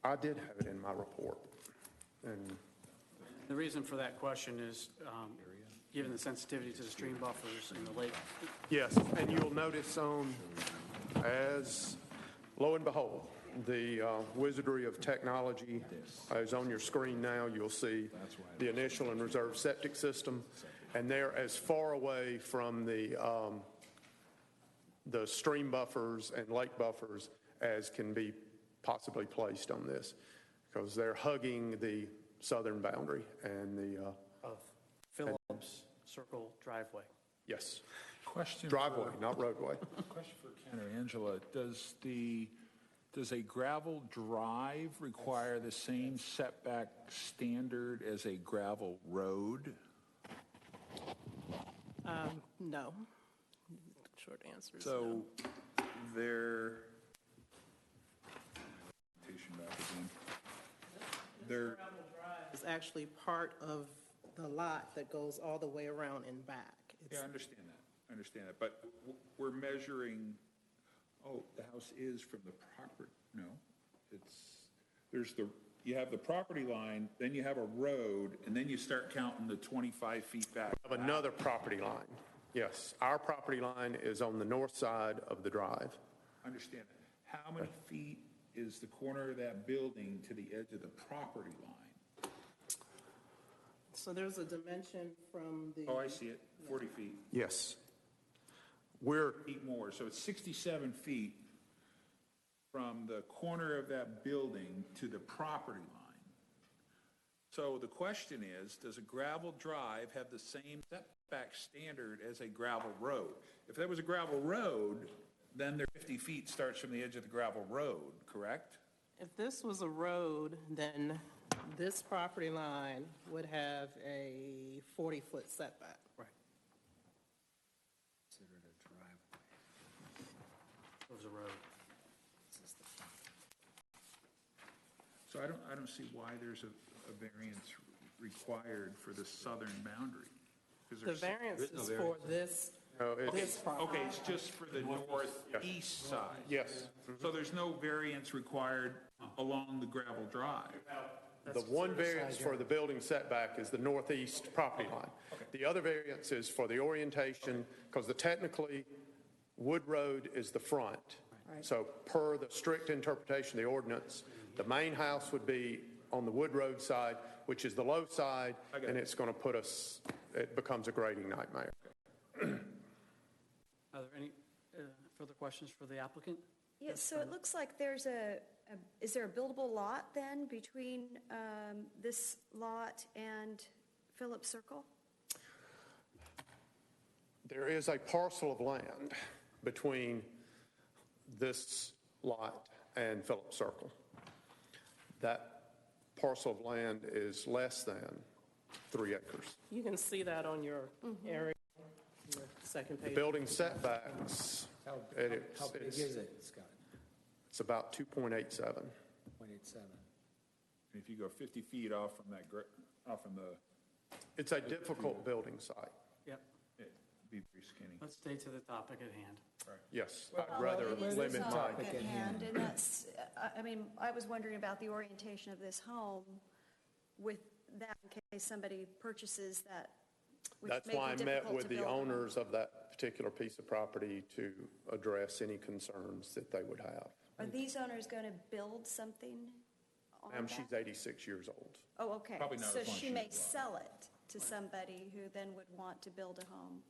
I did have it in my report. And The reason for that question is, given the sensitivity to the stream buffers in the lake. yes, and you'll notice as lo and behold, the wizardry of technology is on your screen now. You'll see the initial and reserve septic system, and they're as far away from the stream buffers and lake buffers as can be possibly placed on this, because they're hugging the southern boundary and the Of Phillips Circle driveway. yes, Question driveway, not roadway. Question for Ken or Angela. Does a gravel drive require the same setback standard as a gravel road? No. Short answer is So no. they're It's actually part of the lot that goes all the way around and back. Yeah, I understand that. But we're measuring, the house is from the property. No, you have the property line, then you have a road, and then you start counting the 25 feet back. Of another property line. Yes, our property line is on the north side of the drive. Understand that. How many feet is the corner of that building to the edge of the property line? So there's a dimension from the... Oh, I see it, 40 feet. Yes. Feet more, so it's 67 feet from the corner of that building to the property line. So the question is, does a gravel drive have the same setback standard as a gravel road? If that was a gravel road, then their 50 feet starts from the edge of the gravel road, correct? If this was a road, then this property line would have a 40-foot setback. Right. Considered a driveway. It was a road. So I don't see why there's a variance required for the southern boundary. The variance is for this property. Okay, it's just for the northeast side. Yes. So there's no variance required along the gravel drive. The one variance for the building setback is the northeast property line. The other variance is for the orientation, because technically Wood Road is the front. Right. So per the strict interpretation of the ordinance, the main house would be on the Wood Road side, which is the low side, and it's going to it becomes a grading nightmare. Are there any further questions for the applicant? Yes, so it looks like there's is there a buildable lot then between this lot and Phillips Circle? There is a parcel of land between this lot and Phillips Circle. That parcel of land is less than 3 acres. You can see that on your area, your second The page. building setbacks, How big is it, Scott? it's about 2.87. 0.87. If you go 50 feet off from It's a difficult building site. Yep. it'd be very skinny. Let's stay to the topic at hand. Yes, I'd rather It is limit the my, topic at hand, and that's, I mean, I was wondering about the orientation of this home with that in case somebody purchases that which That's may be why I met difficult with to the build on. owners of that particular piece of property to address any concerns that they would have. Are these owners going to build something on Ma'am, that? she's 86 years old. Oh, okay. Probably not So as long as she she may is alive. sell it to somebody who then would want to build a home.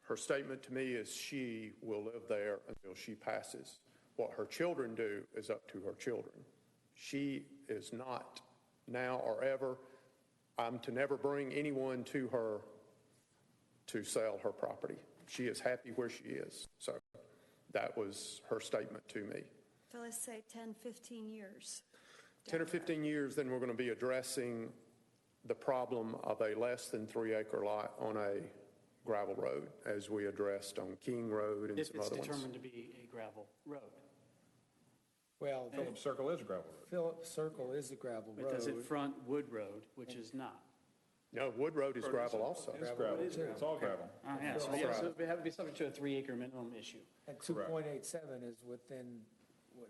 Her statement to me is she will live there until she passes. What her children do is up to her children. She is not now or ever, I'm to never bring anyone to her to sell her property. She is happy where she is. So that was her statement to me. So let's say 10, 15 years. 10 or 15 years, then we're going to be addressing the problem of a less than 3 acre lot on a gravel road, as we addressed on King Road and If some it's other ones. determined to be a gravel road. Well, Phillips Circle is a gravel road. Phillips Circle is a gravel But does it road. front Wood Road, which is not? No, Wood Road is gravel also. It's gravel. It's all gravel. Yeah, so it would be subject to a 3 acre minimum issue. And 2.87 is within,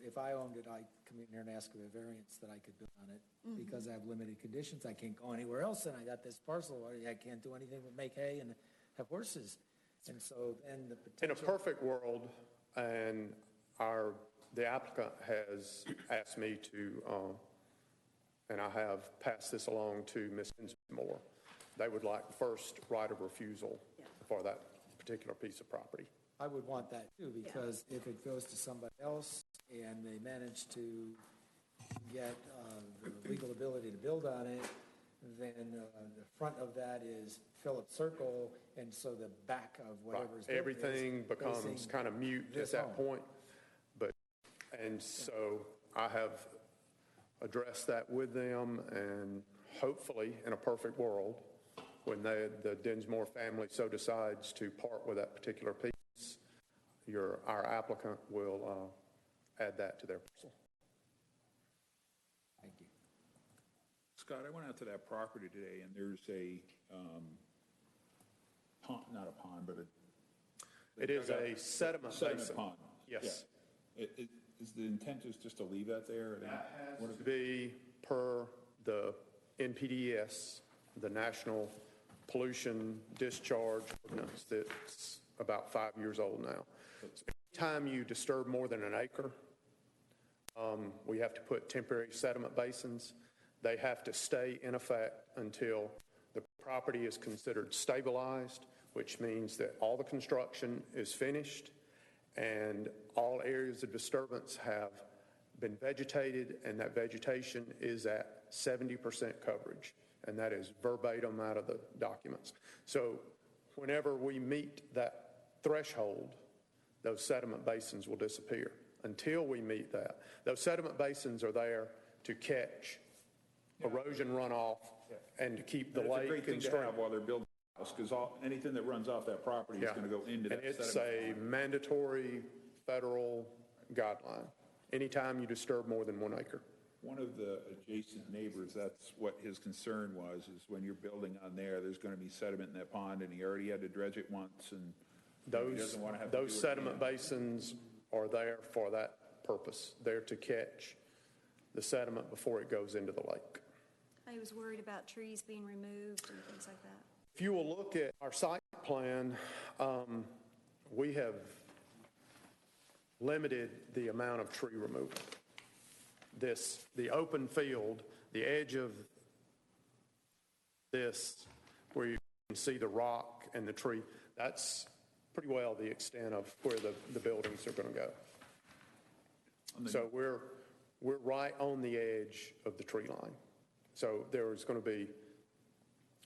if I owned it, I'd come in here and ask for a variance that I could build on it. Because I have limited conditions, I can't go anywhere else, and I got this parcel, I can't do anything but make hay and have horses. And so then the In a potential. perfect world, and the applicant has asked me to, and I have passed this along to Ms. Moore, they would like first right of refusal for that particular piece of property. I would want that too, because if it goes to somebody else and they manage to get the legal ability to build on it, then the front of that is Phillips Circle, and so the back of whatever's built is Everything becomes facing kind of mute at this that home. point. And so I have addressed that with them, and hopefully, in a perfect world, when the Dinsmore family so decides to part with that particular piece, our applicant will add that to their parcel. Thank you. Scott, I went out to that property today, and there's a pond, not a pond, but It is a sediment basin. pond. Yes. Yeah. Is the intent just to leave that there? That has to be per the NPDES, the National Pollution Discharge Ordinance, that's about 5 years old now. So anytime you disturb more than an acre, we have to put temporary sediment basins. They have to stay in effect until the property is considered stabilized, which means that all the construction is finished and all areas of disturbance have been vegetated, and that vegetation is at 70% coverage, and that is verbatim out of the documents. So whenever we meet that threshold, those sediment basins will disappear. Until we meet that, those sediment basins are there to catch erosion runoff and to keep the It's a lake great thing and to stream. have while they're building the house, because anything that runs off that property is going to go into that And it's sediment. a mandatory federal guideline. Anytime you disturb more than 1 acre. One of the adjacent neighbors, that's what his concern was, is when you're building on there, there's going to be sediment in that pond, and he already had to dredge it once, and he doesn't want to have to do it Those sediment again. basins are there for that purpose. They're to catch the sediment before it goes into the lake. I was worried about trees being removed and things like that. If you will look at our site plan, we have limited the amount of tree removal. The open field, the edge of this, where you can see the rock and the tree, that's pretty well the extent of where the buildings are going to go. So we're right on the edge of the tree line. So there's going to be,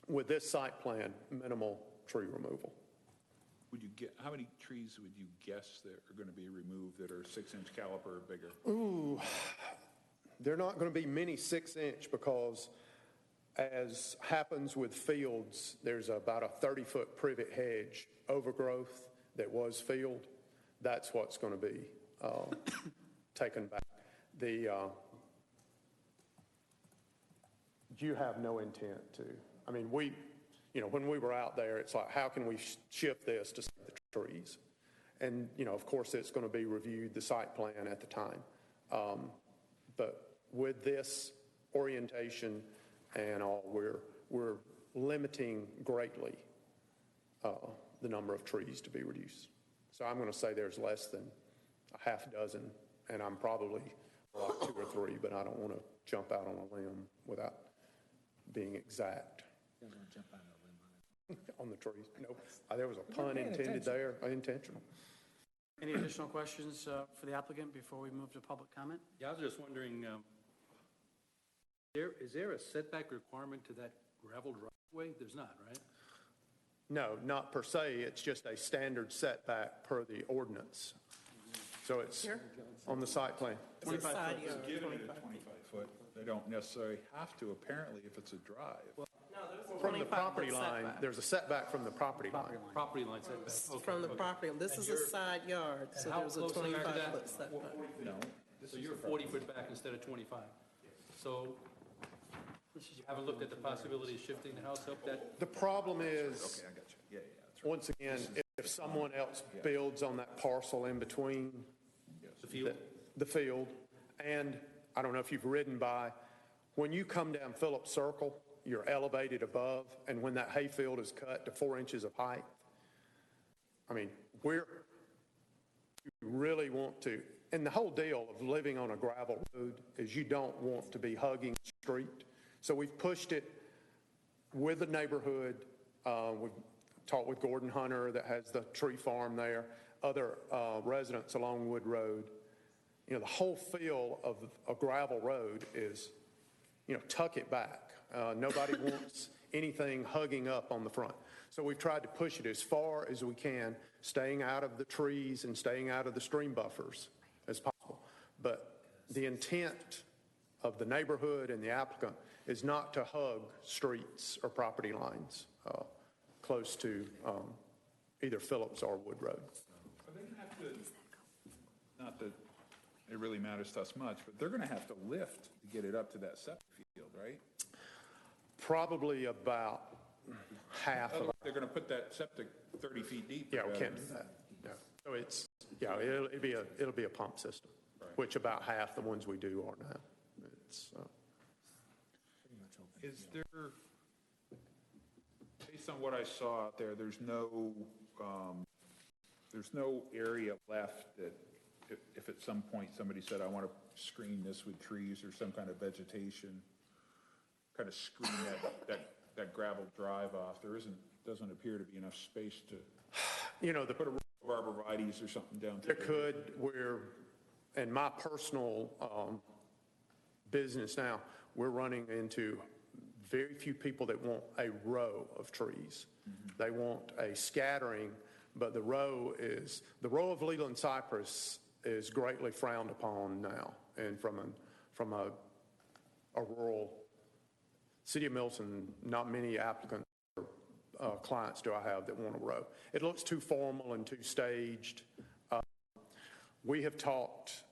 with this site plan, minimal tree removal. How many trees would you guess that are going to be removed that are 6-inch caliper or bigger? Ooh, they're not going to be many 6-inch, because as happens with fields, there's about a 30-foot privet hedge overgrowth that was field. That's what's going to be taken back. You have no intent to. I mean, when we were out there, it's like, how can we shift this to save the trees? And, of course, it's going to be reviewed, the site plan at the time. But with this orientation and all, we're limiting greatly the number of trees to be reduced. So I'm going to say there's less than a half dozen, and I'm probably like 2 or 3, but I don't want to jump out on a limb without being exact. You don't want to jump out on a limb on it. On the trees. Nope. There was a pun intended there, intentional. Any additional questions for the applicant before we move to public comment? Yeah, I was just wondering, is there a setback requirement to that gravel driveway? There's not, right? No, not per se. It's just a standard setback per the ordinance. So it's on the site plan. 25 Side foot. yard, Given it 25 a 25-foot, they don't necessarily have to, apparently, if it's a drive. From the 25 property foot line, setback. there's a setback from the property line. Property line setback. Okay, From the okay. property, this And is a you're- side yard, so how there's a close are you to 25-foot that? setback. No. So you're 40 foot back instead of 25. So you haven't looked at the possibility of shifting the house up that? The problem is, Okay, I got you. Yeah, that's right. once again, if someone else builds on that parcel in between The field? the field, and I don't know if you've ridden by, when you come down Phillips Circle, you're elevated above, and when that hayfield is cut to 4 inches of height, I mean, you really want to, and the whole deal of living on a gravel road is you don't want to be hugging the street. So we've pushed it with the neighborhood. We've talked with Gordon Hunter that has the tree farm there, other residents along Wood Road. You know, the whole feel of a gravel road is, tuck it back. Nobody wants anything hugging up on the front. So we've tried to push it as far as we can, staying out of the trees and staying out of the stream buffers as possible. But the intent of the neighborhood and the applicant is not to hug streets or property lines close to either Phillips or Wood Road. Are they going to have to, not that it really matters to us much, but they're going to have to lift to get it up to that septic field, right? Probably about half of. They're going to put that septic 30 feet deep. Yeah, we can't do that. No. So it's, it'll be a pump system, which about half the ones we do are now. It's, Is there, based on what I saw out there, there's no area left that if at some point somebody said, I want to screen this with trees or some kind of vegetation, kind of screen that gravel drive off, doesn't appear to be enough space to, put a row of arborvitaes or something down there there. could, in my personal business now, we're running into very few people that want a row of trees. They want a scattering, but the row of Leland cypress is greatly frowned upon now. And from a rural city of Milton, not many applicants or clients do I have that want a row. It looks too formal and too staged. We have talked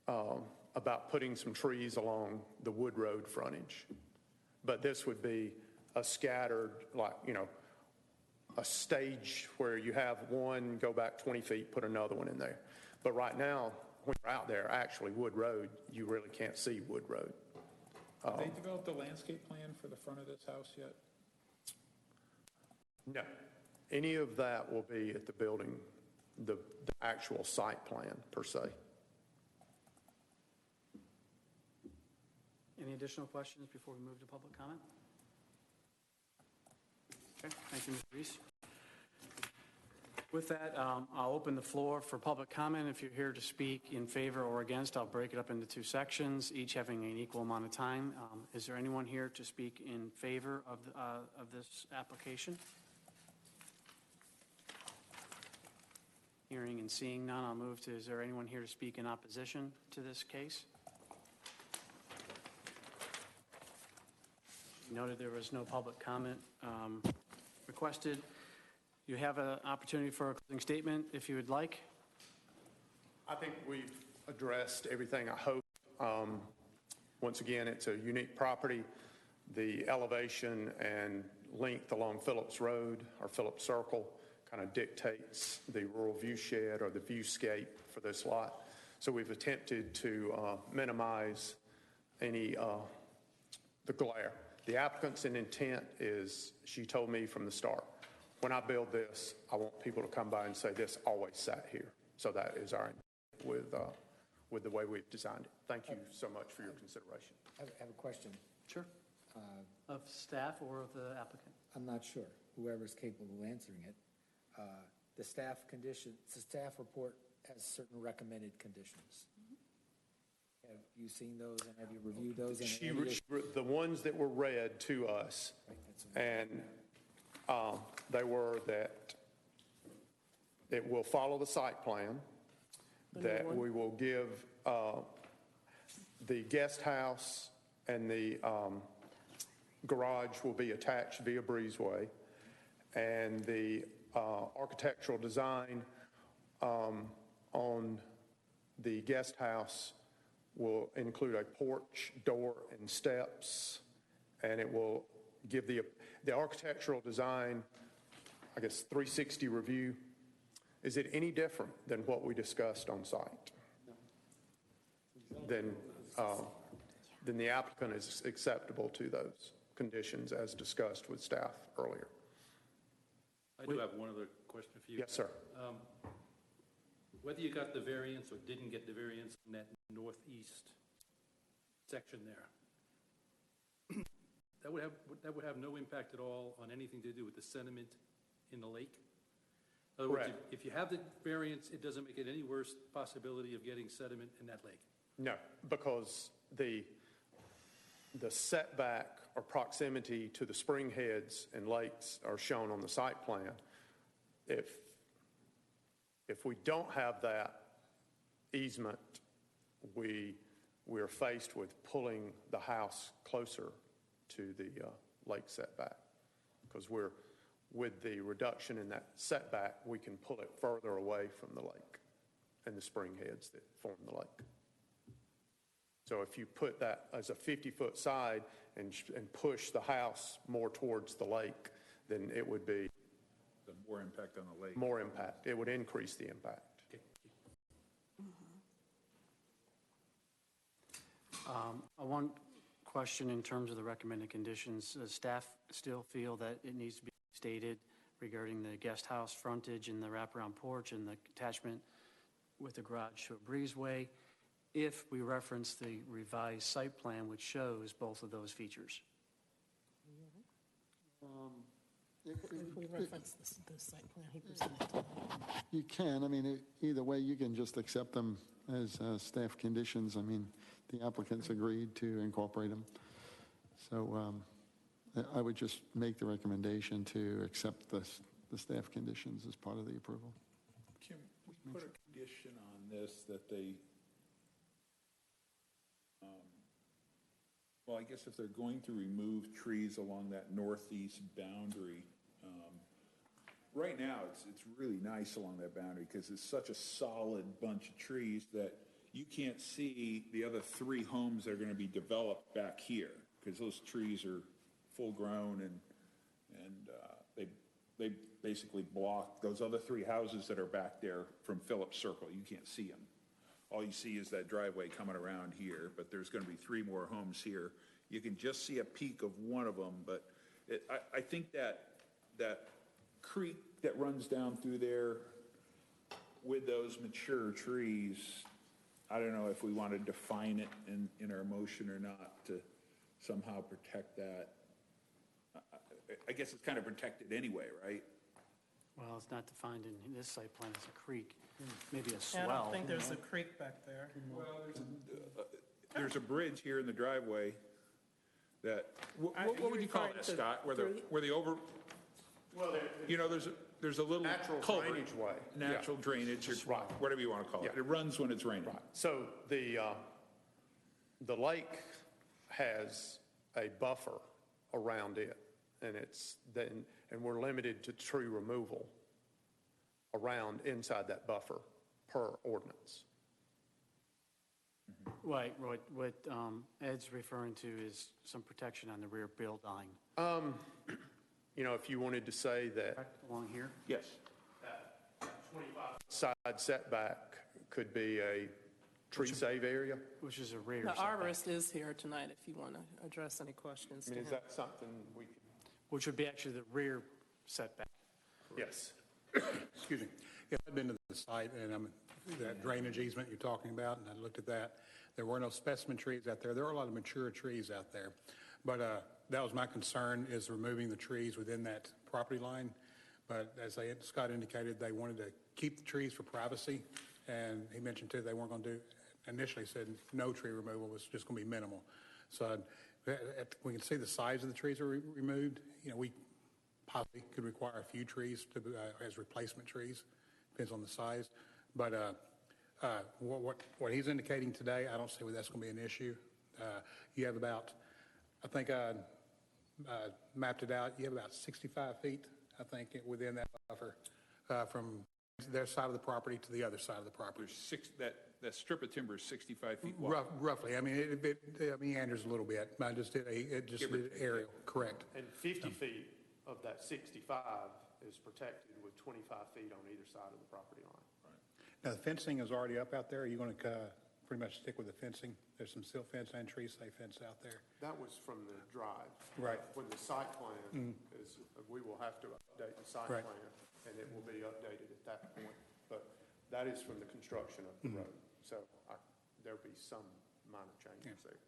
about putting some trees along the Wood Road frontage, but this would be a scattered, a stage where you have one, go back 20 feet, put another one in there. But right now, when you're out there, actually Wood Road, you really can't see Wood Road. Have they developed a landscape plan for the front of this house yet? No. Any of that will be at the building, the actual site plan per se. Any additional questions before we move to public comment? Okay, thank you, Mr. Reese. With that, I'll open the floor for public comment. If you're here to speak in favor or against, I'll break it up into 2 sections, each having an equal amount of time. Is there anyone here to speak in favor of this application? Hearing and seeing none, I'll move to, is there anyone here to speak in opposition to this case? Noted there was no public comment requested. You have an opportunity for a closing statement if you would like. I think we've addressed everything, I hope. Once again, it's a unique property. The elevation and length along Phillips Road or Phillips Circle kind of dictates the rural view shed or the viewscape for this lot. So we've attempted to minimize any the glare. The applicant's intent is, she told me from the start, when I build this, I want people to come by and say, this always sat here. So that is our intent with the way we've designed it. Thank you so much for your consideration. I have a question. Sure. Of staff or of the applicant? I'm not sure, whoever's capable of answering it. The staff report has certain recommended conditions. Have you seen those and have you reviewed those? The ones that were read to us, and they were that it will follow the site plan, that we will give the guest house and the garage will be attached via breezeway, and the architectural design on the guest house will include a porch, door, and steps, and it will give the architectural design, I guess, 360 review. Is it any different than what we discussed on site? Then the applicant is acceptable to those conditions as discussed with staff earlier. I do have one other question for you. Yes, sir. Whether you got the variance or didn't get the variance in that northeast section there, that would have no impact at all on anything to do with the sediment in the lake? In other words, if you have the variance, it doesn't make it any worse possibility of getting sediment in that lake? No, because the setback or proximity to the spring heads and lakes are shown on the site plan. If we don't have that easement, we're faced with pulling the house closer to the lake setback, because with the reduction in that setback, we can pull it further away from the lake and the spring heads that form the lake. So if you put that as a 50-foot side and push the house more towards the lake, then it would be The more impact on the lake. more impact. It would increase the impact. One question in terms of the recommended conditions. Does staff still feel that it needs to be stated regarding the guest house frontage and the wraparound porch and the attachment with the garage to a breezeway if we reference the revised site plan, which shows both of those features? If we reference the site plan he presented. You can. I mean, either way, you can just accept them as staff conditions. I mean, the applicants agreed to incorporate them. So I would just make the recommendation to accept the staff conditions as part of the approval. Can we put a condition on this that they, well, I guess if they're going to remove trees along that northeast boundary, right now it's really nice along that boundary because it's such a solid bunch of trees that you can't see the other three homes that are going to be developed back here because those trees are full grown and they basically block those other three houses that are back there from Phillips Circle. You can't see them. All you see is that driveway coming around here, but there's going to be three more homes here. You can just see a peak of one of them, but I think that creek that runs down through there with those mature trees, I don't know if we want to define it in our motion or not to somehow protect that. I guess it's kind of protected anyway, right? Well, it's not defined in this site plan as a creek, maybe a swell. I don't think there's a creek back there. Well, there's a bridge here in the driveway that, what would you call that, Scott? Where the over, well, you know, there's a little Natural culvert. drainage way. Natural drainage, or Right. whatever you want to call it. Yeah. It runs when it's raining. Right. So the lake has a buffer around it, and we're limited to tree removal around inside that buffer per ordinance. Right, what Ed's referring to is some protection on the rear building. You know, if you wanted to say that Along here? Yes. that 25 side setback could be a tree save area. Which is a rear The setback. arborist is here tonight if you want to address any questions I to mean, him. is that something we could? Which would be actually the rear setback. Yes. Excuse me. Yeah, I've been to the site, and that drainage easement you're talking about, and I looked at that. There were no specimen trees out there. There are a lot of mature trees out there. But that was my concern, is removing the trees within that property line. But as Scott indicated, they wanted to keep the trees for privacy. And he mentioned, too, they weren't going to do, initially said no tree removal was just going to be minimal. So we can see the size of the trees are removed. You know, we possibly could require a few trees to, as replacement trees. Depends on the size. But what he's indicating today, I don't see where that's going to be an issue. You have about, I think I mapped it out, you have about 65 feet, I think, within that buffer from their side of the property to the other side of the property. That strip of timber is 65 feet wide. Roughly. I mean, it meanders a little bit. I just did aerial, correct. And 50 feet of that 65 is protected with 25 feet on either side of the property line. Now, the fencing is already up out there. Are you going to pretty much stick with the fencing? There's some silt fence and tree stay fence out there. That was from the drive. Right. When the site plan is, we will have to update the site Right. plan, and it will be updated at that point. But that is from the construction of the road. So there'll be some minor changes there.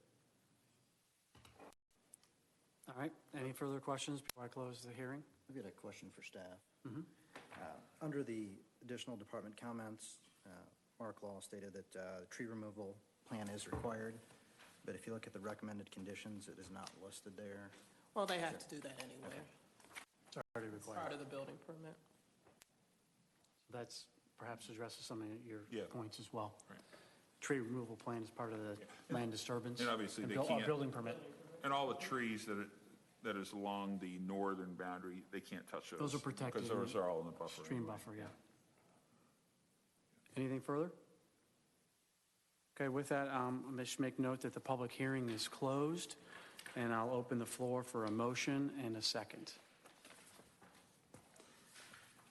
All right, any further questions before I close the hearing? I've got a question for staff. Under the additional department comments, Mark Law stated that the tree removal plan is required, but if you look at the recommended conditions, it is not listed there. Well, they have to do that anyway. It's already It's required. part of the building permit. That's perhaps addresses some of your Yeah. points as well. Right. Tree removal plan is part of the land disturbance. And obviously they Our can't- building permit. And all the trees that is along the northern boundary, they can't touch those. Those are protected. Because those are all in the buffer. Stream anyway. buffer, yeah. Anything further? Okay, with that, I just make note that the public hearing is closed, and I'll open the floor for a motion and a second.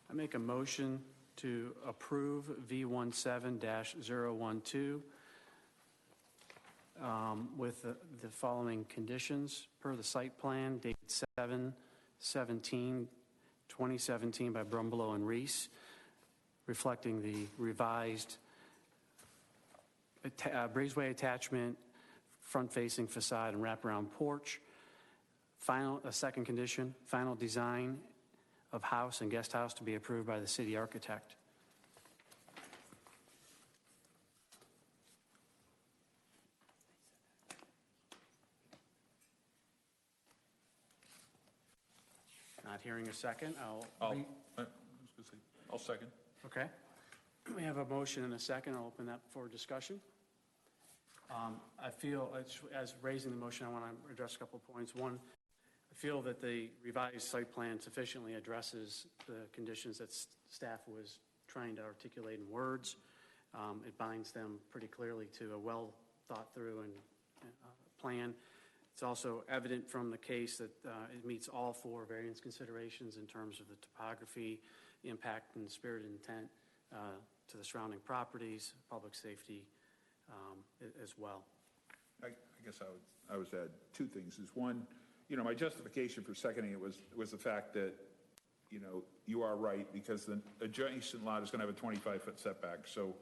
I make a motion to approve V17-012 with the following conditions per the site plan dated 7/17/2017 by Brumbelow and Reese, reflecting the revised breezeway attachment, front-facing facade, and wraparound porch. A second condition, final design of house and guest house to be approved by the city architect. Not hearing a second, I'll second. Okay. We have a motion and a second. I'll open that for discussion. I feel, as raising the motion, I want to address a couple of points. One, I feel that the revised site plan sufficiently addresses the conditions that staff was trying to articulate in words. It binds them pretty clearly to a well-thought-through and plan. It's also evident from the case that it meets all four variance considerations in terms of the topography, impact, and spirit and intent to the surrounding properties, public safety as well. I guess I would add two things. Is one, my justification for seconding it was the fact that, you are right, because the adjacent lot is going to have a 25-foot setback. So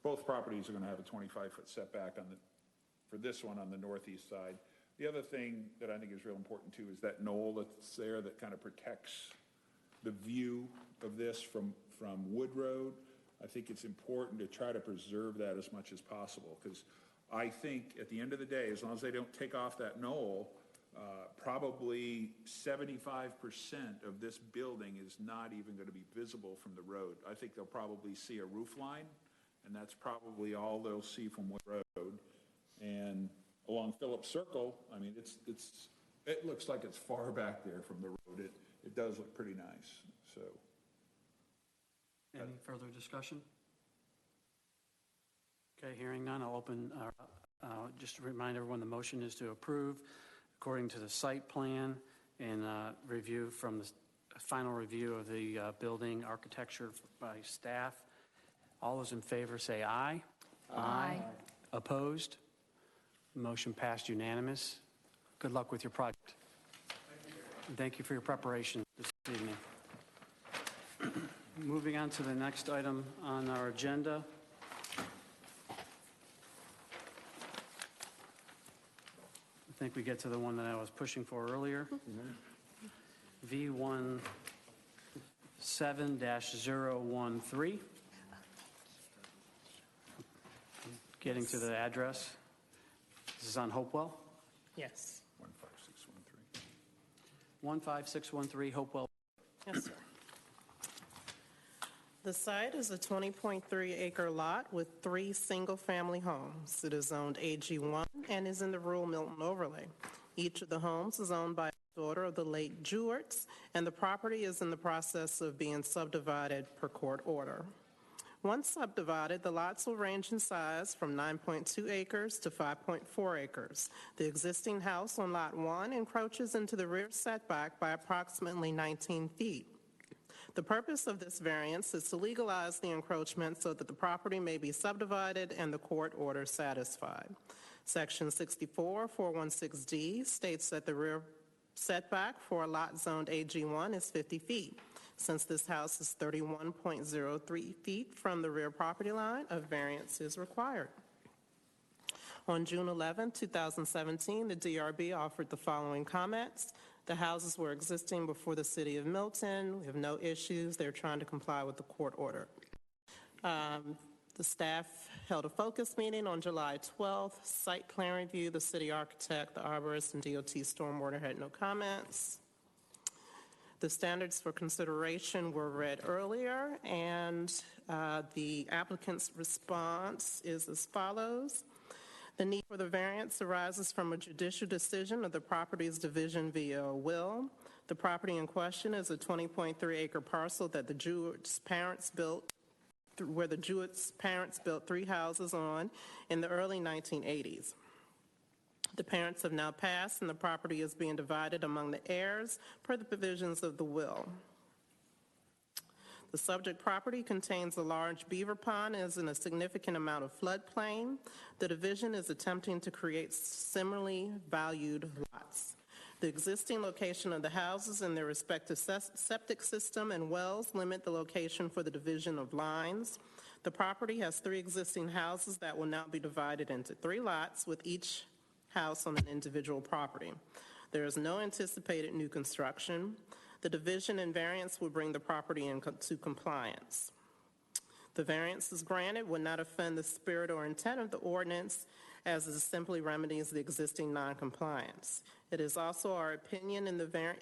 both properties are going to have a 25-foot setback for this one on the northeast side. The other thing that I think is real important too is that knoll that's there that kind of protects the view of this from Wood Road. I think it's important to try to preserve that as much as possible, because I think at the end of the day, as long as they don't take off that knoll, probably 75% of this building is not even going to be visible from the road. I think they'll probably see a roof line, and that's probably all they'll see from Wood Road. And along Phillips Circle, I mean, it looks like it's far back there from the road. It does look pretty nice, so. Any further discussion? Okay, hearing none, I'll open, just to remind everyone, the motion is to approve according to the site plan and review from the final review of the building architecture by staff. All those in favor say aye. Aye. Opposed? Motion passed unanimous. Good luck with your project. Thank you for your preparation this evening. Moving on to the next item on our agenda. I think we get to the one that I was pushing for earlier. V17-013. Getting to the address. This is on Hopewell. Yes. 15613 Hopewell. Yes, sir. The site is a 20.3-acre lot with 3 single-family homes. It is zoned AG1 and is in the rural Milton overlay. Each of the homes is owned by a daughter of the late Jewarts, and the property is in the process of being subdivided per court order. Once subdivided, the lots will range in size from 9.2 acres to 5.4 acres. The existing house on Lot 1 encroaches into the rear setback by approximately 19 feet. The purpose of this variance is to legalize the encroachment so that the property may be subdivided and the court order satisfied. Section 64-416D states that the rear setback for a lot zoned AG1 is 50 feet. Since this house is 31.03 feet from the rear property line, a variance is required. On June 11, 2017, the DRB offered the following comments. The houses were existing before the City of Milton. We have no issues. They're trying to comply with the court order. The staff held a focus meeting on July 12th. Site plan review, the city architect, the arborist, and DOT stormwater had no comments. The standards for consideration were read earlier, and the applicant's response is as follows. The need for the variance arises from a judicial decision of the property's division via a will. The property in question is a 20.3-acre parcel that the Jewarts' parents built, where the Jewarts' parents built 3 houses on in the early 1980s. The parents have now passed, and the property is being divided among the heirs per the provisions of the will. The subject property contains a large beaver pond and is in a significant amount of floodplain. The division is attempting to create similarly valued lots. The existing location of the houses and their respective septic system and wells limit the location for the division of lines. The property has 3 existing houses that will now be divided into 3 lots, with each house on an individual property. There is no anticipated new construction. The division and variance will bring the property into compliance. The variance is granted would not offend the spirit or intent of the ordinance, as it simply remedies the existing noncompliance. It is also our opinion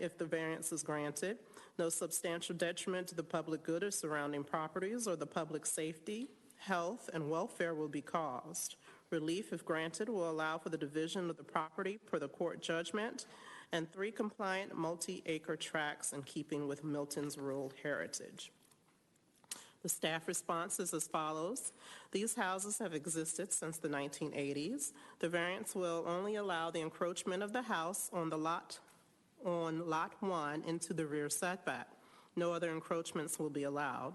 if the variance is granted, no substantial detriment to the public good or surrounding properties or the public safety, health, and welfare will be caused. Relief, if granted, will allow for the division of the property per the court judgment and 3 compliant multi-acre tracts in keeping with Milton's rural heritage. The staff response is as follows. These houses have existed since the 1980s. The variance will only allow the encroachment of the house on lot 1 into the rear setback. No other encroachments will be allowed.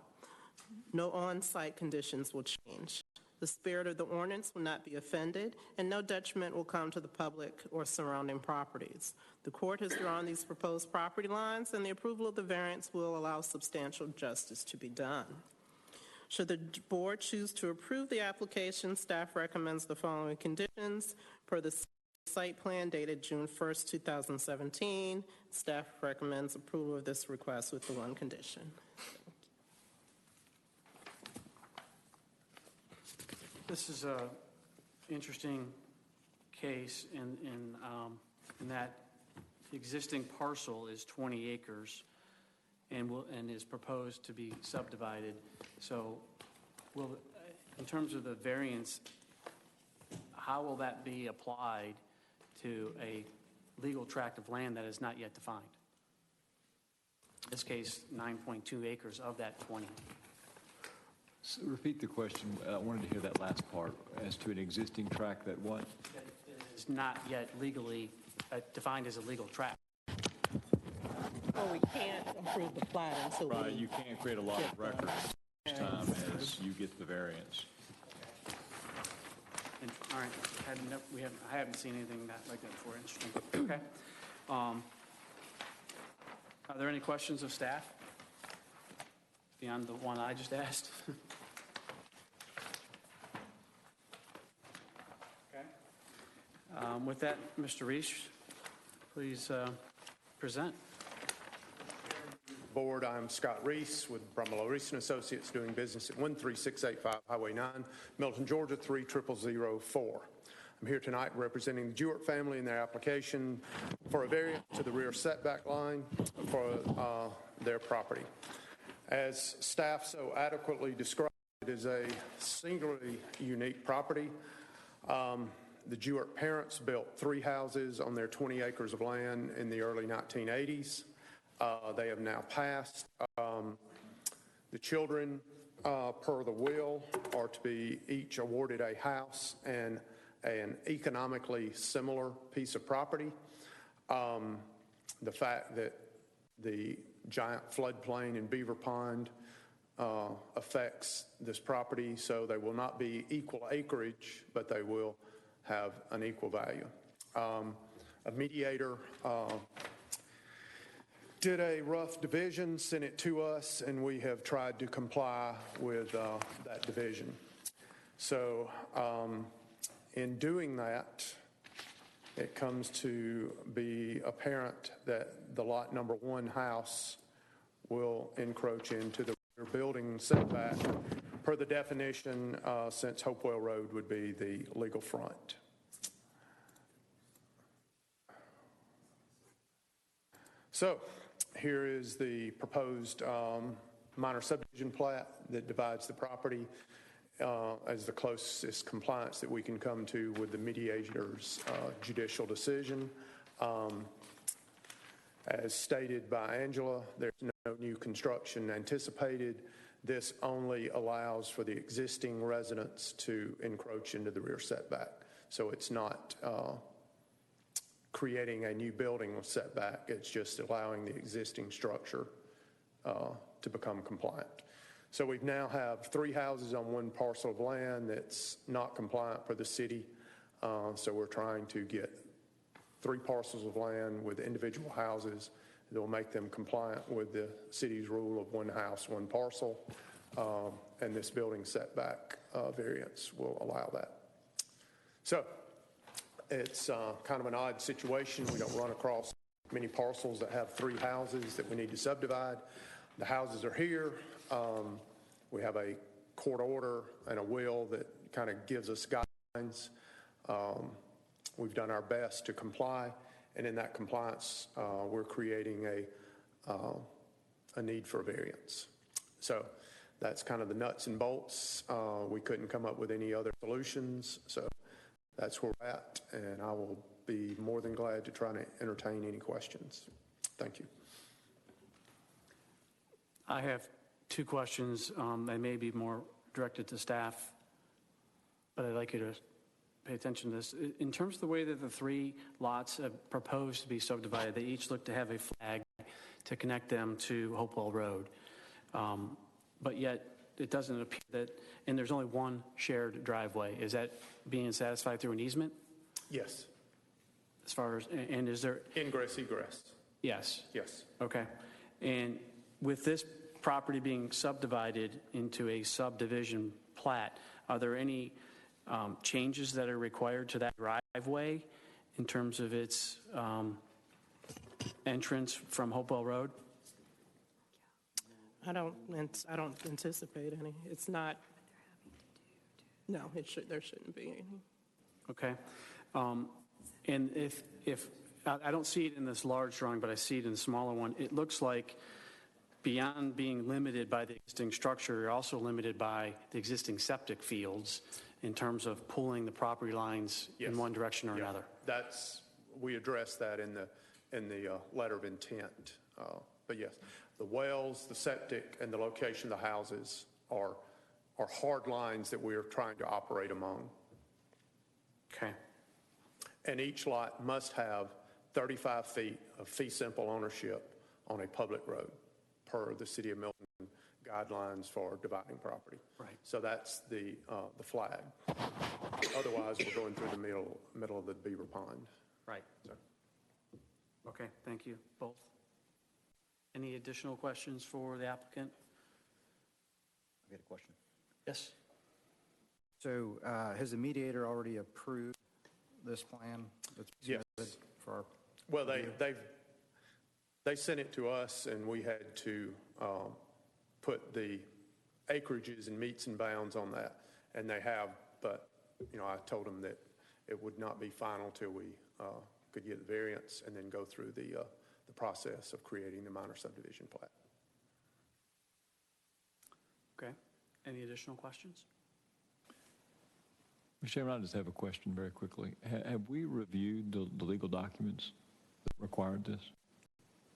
No on-site conditions will change. The spirit of the ordinance will not be offended, and no detriment will come to the public or surrounding properties. The court has drawn these proposed property lines, and the approval of the variance will allow substantial justice to be done. Should the board choose to approve the application, staff recommends the following conditions. Per the site plan dated June 1st, 2017, staff recommends approval of this request with the one condition. This is an interesting case in that the existing parcel is 20 acres and is proposed to be subdivided. So in terms of the variance, how will that be applied to a legal tract of land that is not yet defined? In this case, 9.2 acres of that 20. So repeat the question. I wanted to hear that last part as to an existing tract that what? It's not yet legally defined as a legal tract. Well, we can't approve the plat until Right, you can't create a lot of records each time as you get the variance. All right, I haven't seen anything like that before. Interesting. Okay. Are there any questions of staff? beyond the one I just asked. Okay. With that, Mr. Reese, please present. Board, I'm Scott Reese with Brumlow Reese and Associates, doing business at 13685 Highway 9, Milton, Georgia 30004. I'm here tonight representing the Jewett family in their application for a variance to the rear setback line for their property. As staff so adequately described, it is a singularly unique property. The Jewett parents built 3 houses on their 20 acres of land in the early 1980s. They have now passed. The children, per the will, are to be each awarded a house and an economically similar piece of property. The fact that the giant floodplain in Beaver Pond affects this property, so they will not be equal acreage, but they will have an equal value. A mediator did a rough division, sent it to us, and we have tried to comply with that division. So in doing that, it comes to be apparent that the lot number 1 house will encroach into the rear building setback per the definition, since Hopewell Road would be the legal front. So here is the proposed minor subdivision plat that divides the property as the closest compliance that we can come to with the mediator's judicial decision. As stated by Angela, there's no new construction anticipated. This only allows for the existing residents to encroach into the rear setback. So it's not creating a new building with setback. It's just allowing the existing structure to become compliant. So we now have 3 houses on 1 parcel of land that's not compliant for the city. So we're trying to get 3 parcels of land with individual houses that will make them compliant with the city's rule of 1 house, 1 parcel. And this building setback variance will allow that. So it's kind of an odd situation. We don't run across many parcels that have 3 houses that we need to subdivide. The houses are here. We have a court order and a will that kind of gives us guidelines. We've done our best to comply, and in that compliance, we're creating a need for a variance. So that's kind of the nuts and bolts. We couldn't come up with any other solutions, so that's where we're at, and I will be more than glad to try to entertain any questions. Thank you. I have 2 questions that may be more directed to staff, but I'd like you to pay attention to this. In terms of the way that the 3 lots are proposed to be subdivided, they each look to have a flag to connect them to Hopewell Road. But yet it doesn't appear that, and there's only 1 shared driveway. Is that being satisfied through an easement? Yes. As far as, and is there? Ingress, egress. Yes. Yes. Okay. And with this property being subdivided into a subdivision plat, are there any changes that are required to that driveway in terms of its entrance from Hopewell Road? I don't anticipate any. It's not, no, there shouldn't be any. Okay. And if I don't see it in this large drawing, but I see it in the smaller one, it looks like beyond being limited by the existing structure, you're also limited by the existing septic fields in terms of pulling the property lines in one direction or another. We addressed that in the letter of intent. But yes, the wells, the septic, and the location of the houses are hard lines that we are trying to operate among. Okay. And each lot must have 35 feet of fee simple ownership on a public road per the City of Milton guidelines for dividing property. Right. So that's the flag. Otherwise, we're going through the middle of the Beaver Pond. Right. So. Okay, thank you both. Any additional questions for the applicant? get a question. Yes? So has the mediator already approved this plan that's Yes. submitted for our Well, review? they sent it to us, and we had to put the acreages and meets and bounds on that, and they have, but, I told them that it would not be final till we could get the variance and then go through the process of creating the minor subdivision plat. Okay. Any additional questions? Mr. Chairman, I just have a question very quickly. Have we reviewed the legal documents that required this?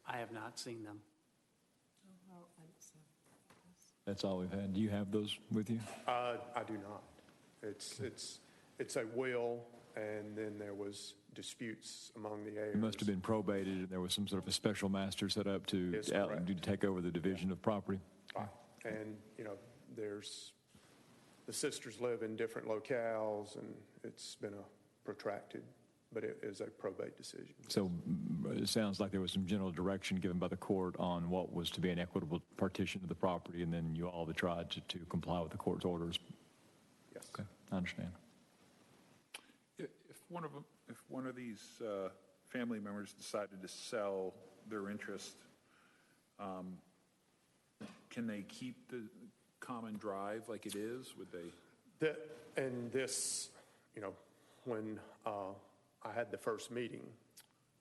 I have not seen them. That's all we've had. Do you have those with you? I do not. It's a will, and then there was disputes among the heirs. It must have been probated, and there was some sort of a special master set up to Yes, correct. take over the division of property. Right. And, there's, the sisters live in different locales, and it's been a protracted, but it is a probate decision. So it sounds like there was some general direction given by the court on what was to be an equitable partition of the property, and then you all have tried to comply with the court's orders. Yes. Okay, I understand. If one of these family members decided to sell their interest, can they keep the common drive like it is? Would they? And this, when I had the first meeting,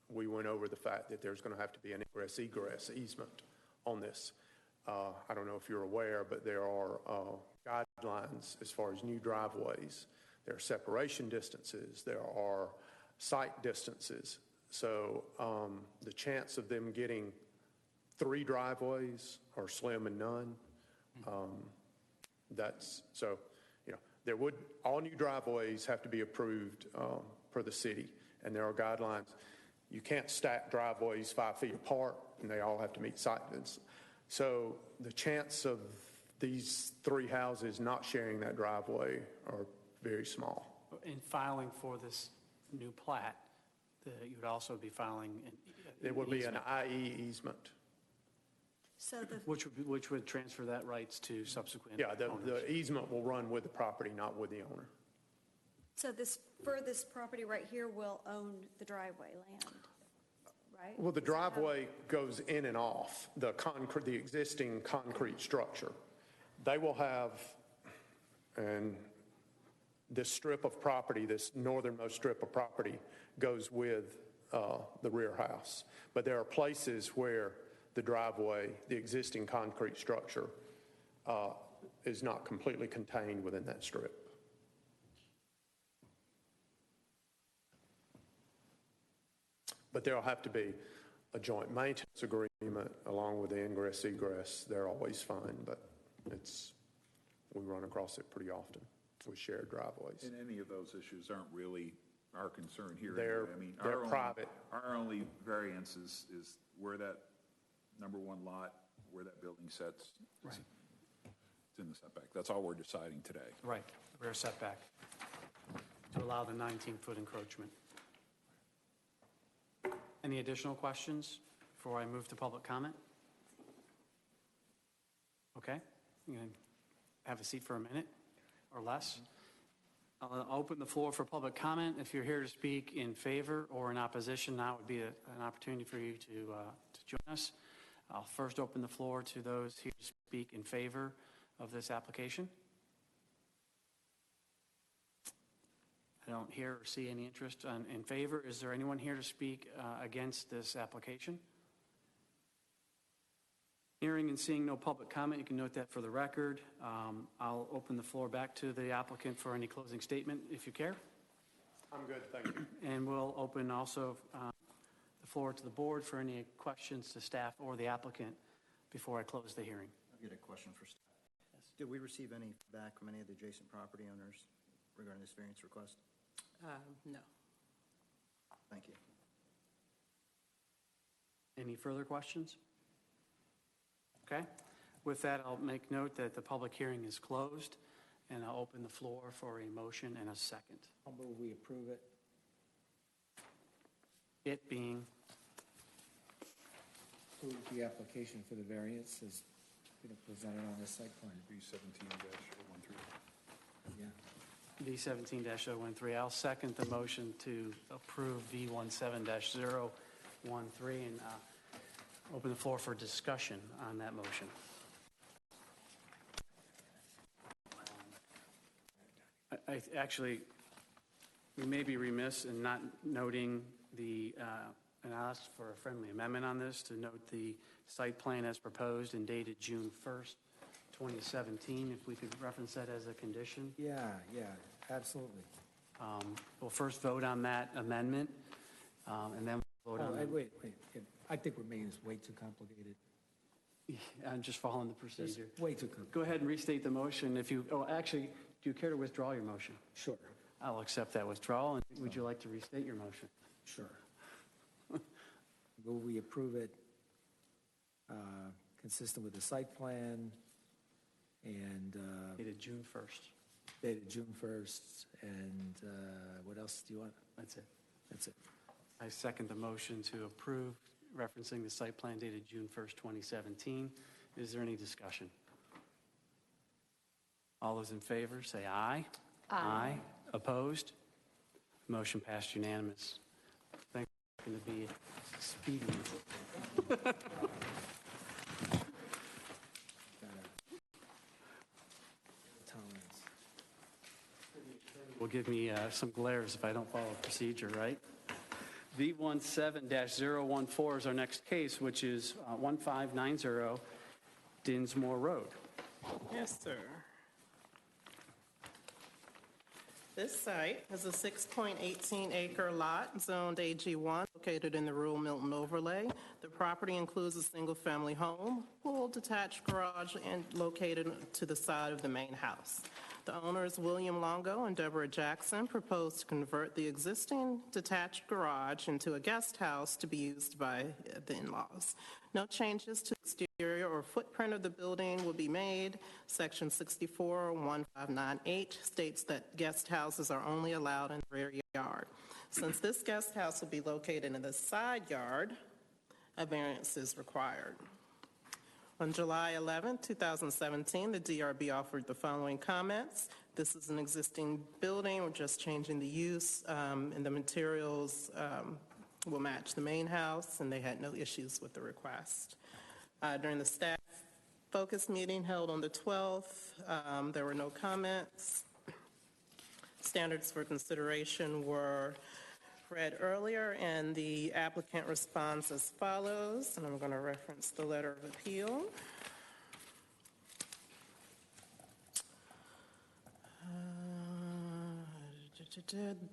we went over the fact that there's going to have to be an egress easement on this. I don't know if you're aware, but there are guidelines as far as new driveways. There are separation distances. There are site distances. So the chance of them getting 3 driveways are slim and none. All new driveways have to be approved per the city, and there are guidelines. You can't stack driveways 5 feet apart, and they all have to meet site distance. So the chance of these 3 houses not sharing that driveway are very small. In filing for this new plat, you would also be filing It would be an IE easement. So which would transfer that rights to subsequent Yeah, the owners. easement will run with the property, not with the owner. So this property right here will own the driveway land, right? Well, the driveway goes in and off the existing concrete structure. They will have, and this strip of property, this northernmost strip of property, goes with the rear house. But there are places where the driveway, the existing concrete structure, is not completely contained within that strip. But there'll have to be a joint maintenance agreement along with the ingress egress. They're always fine, but we run across it pretty often with shared driveways. And any of those issues aren't really our concern here. They're private. Our only variance is where that number 1 lot, where that building sits. Right. It's in the setback. That's all we're deciding today. Right, rear setback, to allow the 19-foot encroachment. Any additional questions before I move to public comment? Okay, you can have a seat for a minute or less. I'll open the floor for public comment. If you're here to speak in favor or in opposition, now would be an opportunity for you to join us. I'll first open the floor to those here to speak in favor of this application. I don't hear or see any interest in favor. Is there anyone here to speak against this application? Hearing and seeing no public comment, you can note that for the record. I'll open the floor back to the applicant for any closing statement, if you care. I'm good, thank you. And we'll open also the floor to the board for any questions to staff or the applicant before I close the hearing. I've got a question for staff. Yes. Did we receive any feedback from any of the adjacent property owners regarding this variance request? No. Thank you. Any further questions? Okay. With that, I'll make note that the public hearing is closed, and I'll open the floor for a motion and a second. I'll move we approve it. It being, Approve the application for the variance as going to present it on the site plan. B17-013. Yeah. V17-013. I'll second the motion to approve V17-013 and open the floor for discussion on that motion. Actually, we may be remiss in not noting and ask for a friendly amendment on this to note the site plan as proposed and dated June 1st, 2017, if we could reference that as a condition. Yeah, absolutely. We'll first vote on that amendment, and then vote on it. Wait. I think we're making this way too complicated. I'm just following the procedure. It's way too complicated. Go ahead and restate the motion. Actually, do you care to withdraw your motion? Sure. I'll accept that withdrawal. And would you like to restate your motion? Sure. Will we approve it consistent with the site plan and Dated June 1st. dated June 1st, and what else do you want? That's it. That's it. I second the motion to approve, referencing the site plan dated June 1st, 2017. Is there any discussion? All those in favor, say aye. Aye. Opposed? Motion passed unanimous. Thank you for going to be expedient. Tolerance. Will give me some glares if I don't follow procedure, right? V17-014 is our next case, which is 1590 Dinsmore Road. Yes, sir. This site is a 6.18-acre lot zoned AG1, located in the rural Milton overlay. The property includes a single-family home, pool, detached garage, and located to the side of the main house. The owners, William Longo and Deborah Jackson, proposed to convert the existing detached garage into a guest house to be used by the in-laws. No changes to the exterior or footprint of the building will be made. Section 64-1598 states that guest houses are only allowed in the rear yard. Since this guest house will be located in the side yard, a variance is required. On July 11, 2017, the DRB offered the following comments. This is an existing building. We're just changing the use, and the materials will match the main house, and they had no issues with the request. During the staff focus meeting held on the 12th, there were no comments. Standards for consideration were read earlier, and the applicant responds as follows, and I'm going to reference the letter of appeal.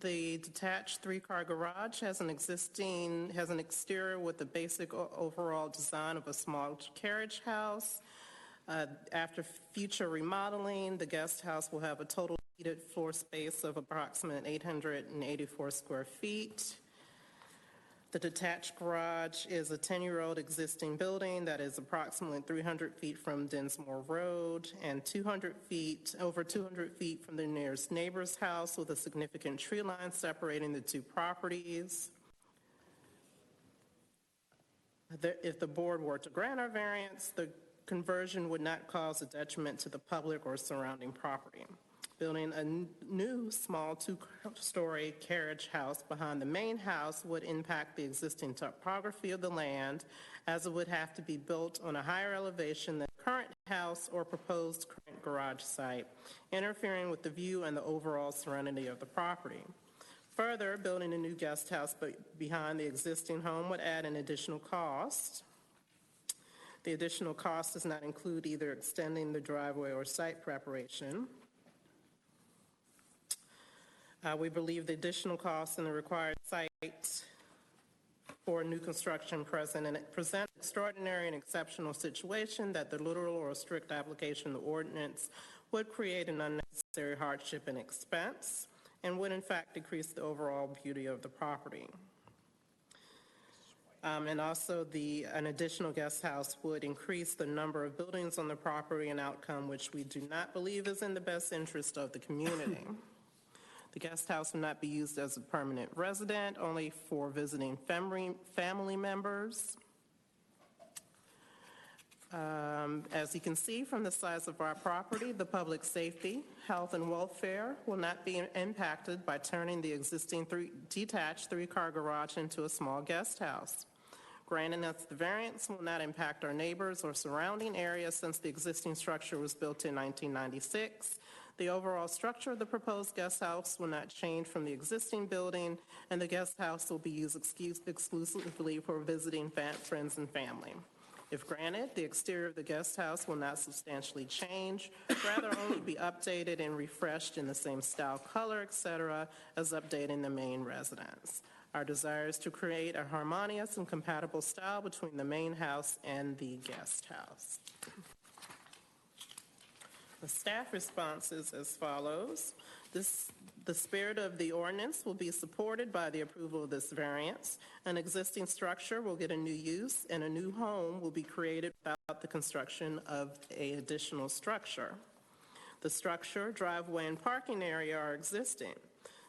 The detached three-car garage has an exterior with the basic overall design of a small carriage house. After future remodeling, the guest house will have a total heated floor space of approximately 884 square feet. The detached garage is a 10-year-old existing building that is approximately 300 feet from Dinsmore Road and over 200 feet from the nearest neighbor's house, with a significant tree line separating the two properties. If the board were to grant our variance, the conversion would not cause a detriment to the public or surrounding property. Building a new small two-story carriage house behind the main house would impact the existing topography of the land, as it would have to be built on a higher elevation than the current house or proposed current garage site, interfering with the view and the overall serenity of the property. Further, building a new guest house behind the existing home would add an additional cost. The additional cost does not include either extending the driveway or site preparation. We believe the additional costs in the required site for new construction present an extraordinary and exceptional situation that the literal or strict application of the ordinance would create an unnecessary hardship and expense, and would in fact decrease the overall beauty of the property. And also, an additional guest house would increase the number of buildings on the property, an outcome which we do not believe is in the best interest of the community. The guest house will not be used as a permanent resident, only for visiting family members. As you can see from the size of our property, the public safety, health, and welfare will not be impacted by turning the existing detached three-car garage into a small guest house. Granting us the variance will not impact our neighbors or surrounding areas since the existing structure was built in 1996. The overall structure of the proposed guest house will not change from the existing building, and the guest house will be used exclusively for visiting friends and family. If granted, the exterior of the guest house will not substantially change, rather only be updated and refreshed in the same style, color, etc., as updating the main residence. Our desire is to create a harmonious and compatible style between the main house and the guest house. The staff response is as follows. The spirit of the ordinance will be supported by the approval of this variance. An existing structure will get a new use, and a new home will be created without the construction of an additional structure. The structure, driveway, and parking area are existing.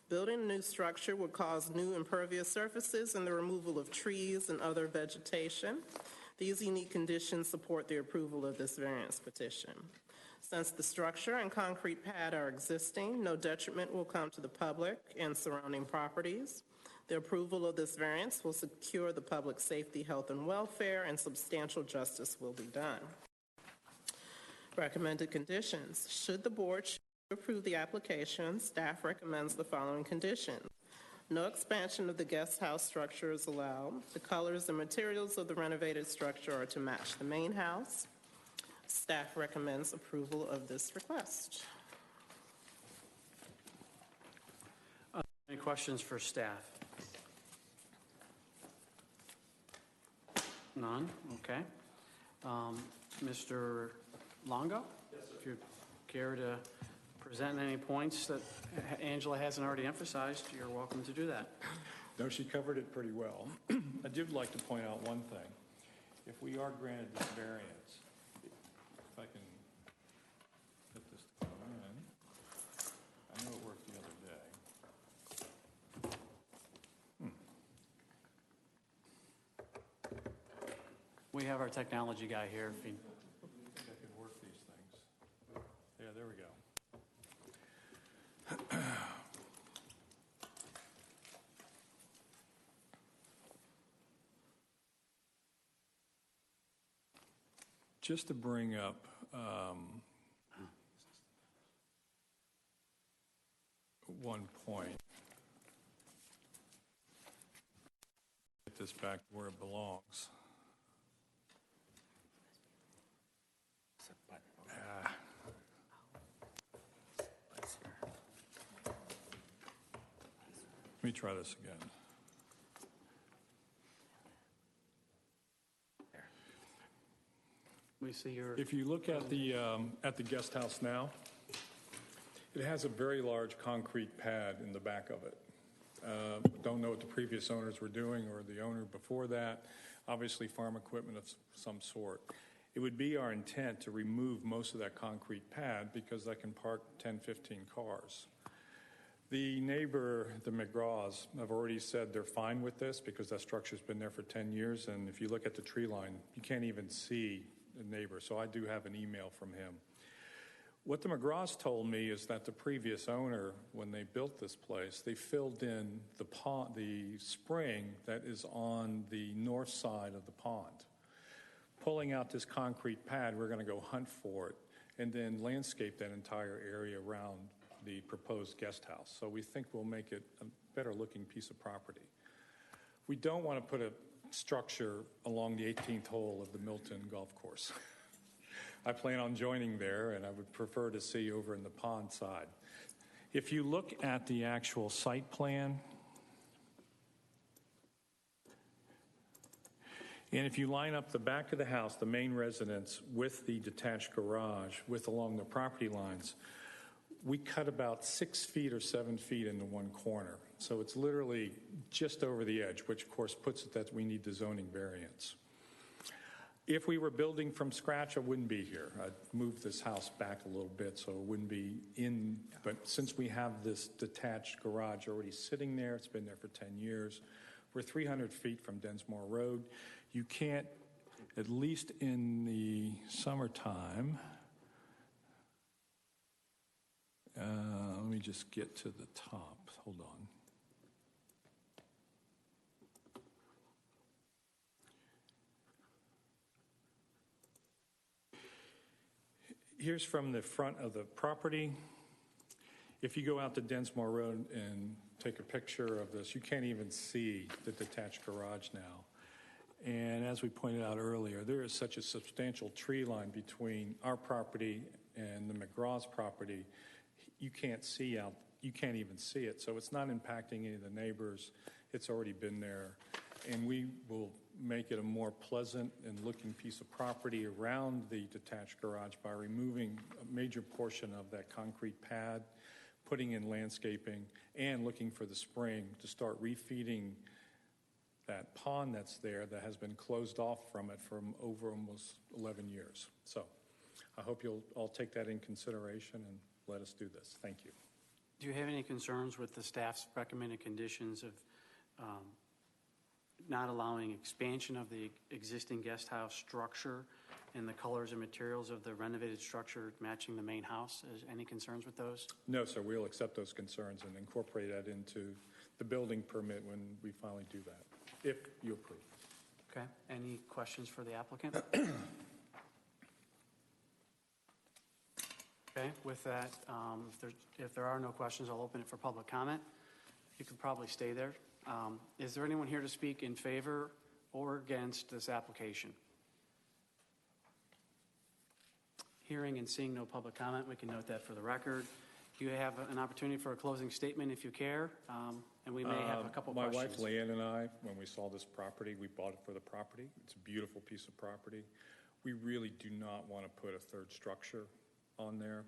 Building a new structure would cause new impervious surfaces and the removal of trees and other vegetation. These unique conditions support the approval of this variance petition. Since the structure and concrete pad are existing, no detriment will come to the public and surrounding properties. The approval of this variance will secure the public safety, health, and welfare, and substantial justice will be done. Recommended conditions. Should the board approve the application, staff recommends the following conditions. No expansion of the guest house structure is allowed. The colors and materials of the renovated structure are to match the main house. Staff recommends approval of this request. Any questions for staff? None? Okay. Mr. Longo? Yes, sir. If you care to present any points that Angela hasn't already emphasized, you're welcome to do that. No, she covered it pretty well. I did like to point out one thing. If we are granted this variance, if I can get this to go in, I know it worked the other day. We have our technology guy here. If he... I think I could work these things. Yeah, there we go. Just to bring up one point, get this back to where it belongs. Let me try this again. We see your... If you look at the guest house now, it has a very large concrete pad in the back of it. Don't know what the previous owners were doing or the owner before that. Obviously farm equipment of some sort. It would be our intent to remove most of that concrete pad because I can park 10, 15 cars. The neighbor, the McGraws, have already said they're fine with this because that structure's been there for 10 years, and if you look at the tree line, you can't even see the neighbor, so I do have an email from him. What the McGraws told me is that the previous owner, when they built this place, they filled in the pond, the spring that is on the north side of the pond. Pulling out this concrete pad, we're going to go hunt for it and then landscape that entire area around the proposed guest house. So we think we'll make it a better looking piece of property. We don't want to put a structure along the 18th hole of the Milton Golf Course. I plan on joining there, and I would prefer to see over in the pond side. If you look at the actual site plan, and if you line up the back of the house, the main residence, with the detached garage, with along the property lines, we cut about 6 feet or 7 feet into one corner. So it's literally just over the edge, which of course puts it that we need the zoning variance. If we were building from scratch, I wouldn't be here. I'd move this house back a little bit so it wouldn't be in, but since we have this detached garage already sitting there, it's been there for 10 years, we're 300 feet from Densmore Road. You can't at least in the summertime. Let me just get to the top. Hold on. Here's from the front of the property. If you go out to Densmore Road and take a picture of this, you can't even see the detached garage now. And as we pointed out earlier, there is such a substantial tree line between our property and the McGraw's property. You can't even see it. So it's not impacting any of the neighbors. It's already been there. And we will make it a more pleasant and looking piece of property around the detached garage by removing a major portion of that concrete pad, putting in landscaping, and looking for the spring to start refeeding that pond that's there that has been closed off from it for over almost 11 years. So I hope you'll all take that in consideration and let us do this. Thank you. Do you have any concerns with the staff's recommended conditions of not allowing expansion of the existing guest house structure and the colors and materials of the renovated structure matching the main house? Any concerns with those? No, sir. We'll accept those concerns and incorporate that into the building permit when we finally do that, if you approve. Okay. Any questions for the applicant? Okay. With that, if there are no questions, I'll open it for public comment. You can probably stay there. Is there anyone here to speak in favor or against this application? Hearing and seeing no public comment, we can note that for the record. You have an opportunity for a closing statement if you care, and we may have a couple My questions. wife, Leanne, and I, when we saw this property, we bought it for the property. It's a beautiful piece of property. We really do not want to put a third structure on there.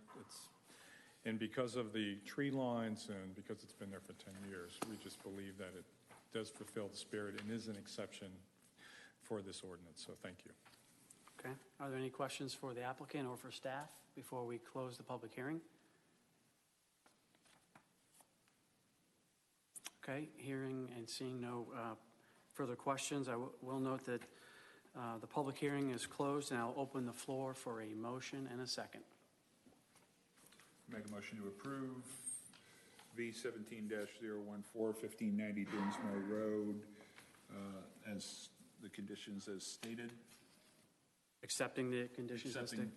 And because of the tree lines and because it's been there for 10 years, we just believe that it does fulfill the spirit and is an exception for this ordinance. So thank you. Okay. Are there any questions for the applicant or for staff before we close the public hearing? Okay. Hearing and seeing no further questions, I will note that the public hearing is closed, and I'll open the floor for a motion and a second. Make a motion to approve V17-014, 1590 Dinsmore Road, as the conditions as stated. Accepting the conditions as stated?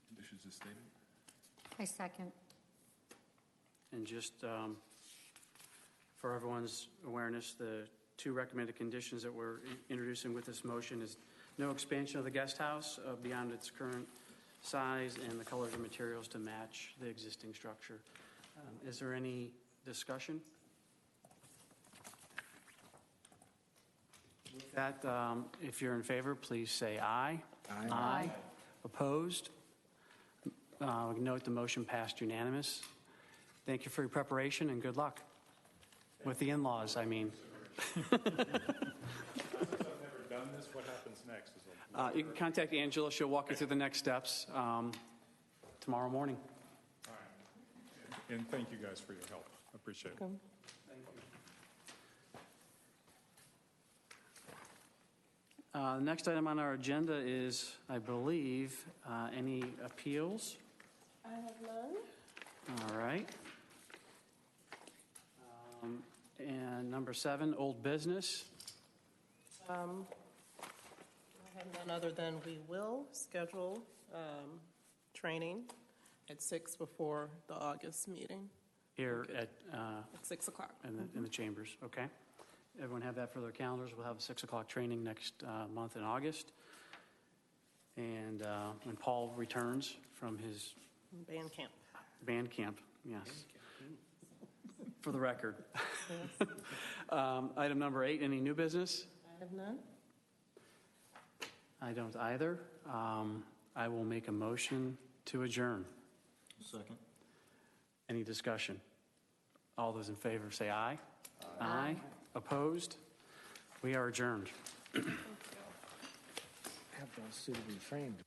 Conditions as stated. I second. And just for everyone's awareness, the two recommended conditions that we're introducing with this motion is no expansion of the guest house beyond its current size and the colors and materials to match the existing structure. Is there any discussion? With that, if you're in favor, please say aye. Aye. Aye. Opposed? We note the motion passed unanimous. Thank you for your preparation and good luck. With the in-laws, I mean. I've never done this. What happens next? You can contact Angela. She'll walk you through the next steps tomorrow morning. All right. And thank you guys for your help. I appreciate it. The next item on our agenda is, I believe, any appeals? I have none. All right. And number 7, old business. I have none other than we will schedule training at 6 before the August meeting. Here at 6 o'clock. In the chambers, okay. Everyone have that for their calendars. We'll have a 6 o'clock training next month in August. And when Paul returns from his Band camp. Band camp, yes. For the record. Yes. Item number 8, any new business? I have none. I don't either. I will make a motion to adjourn. Second. Any discussion? All those in favor say aye. Aye. Opposed? We are adjourned. Have those suitably framed.